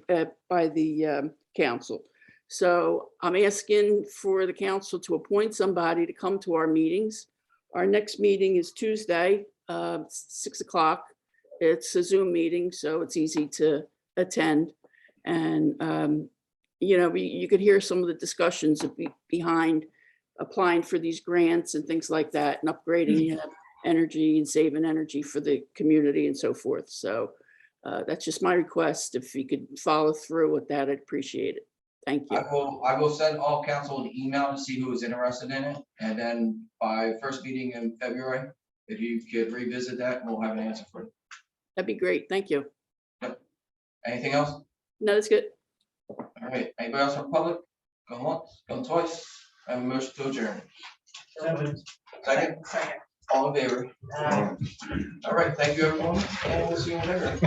by the council. So I'm asking for the council to appoint somebody to come to our meetings. Our next meeting is Tuesday, 6 o'clock. It's a Zoom meeting, so it's easy to attend. And, you know, you could hear some of the discussions behind applying for these grants and things like that, and upgrading energy and saving energy for the community and so forth. So that's just my request. If you could follow through with that, I'd appreciate it. Thank you. I will send all council an email to see who is interested in it. And then by first meeting in February, if you could revisit that, we'll have an answer for you. That'd be great. Thank you. Yep. Anything else? No, that's good. All right. Anybody else from public? Going once, going twice. I have a motion to adjourn. Second. All in favor? All right. Thank you, everyone. And we'll see you later.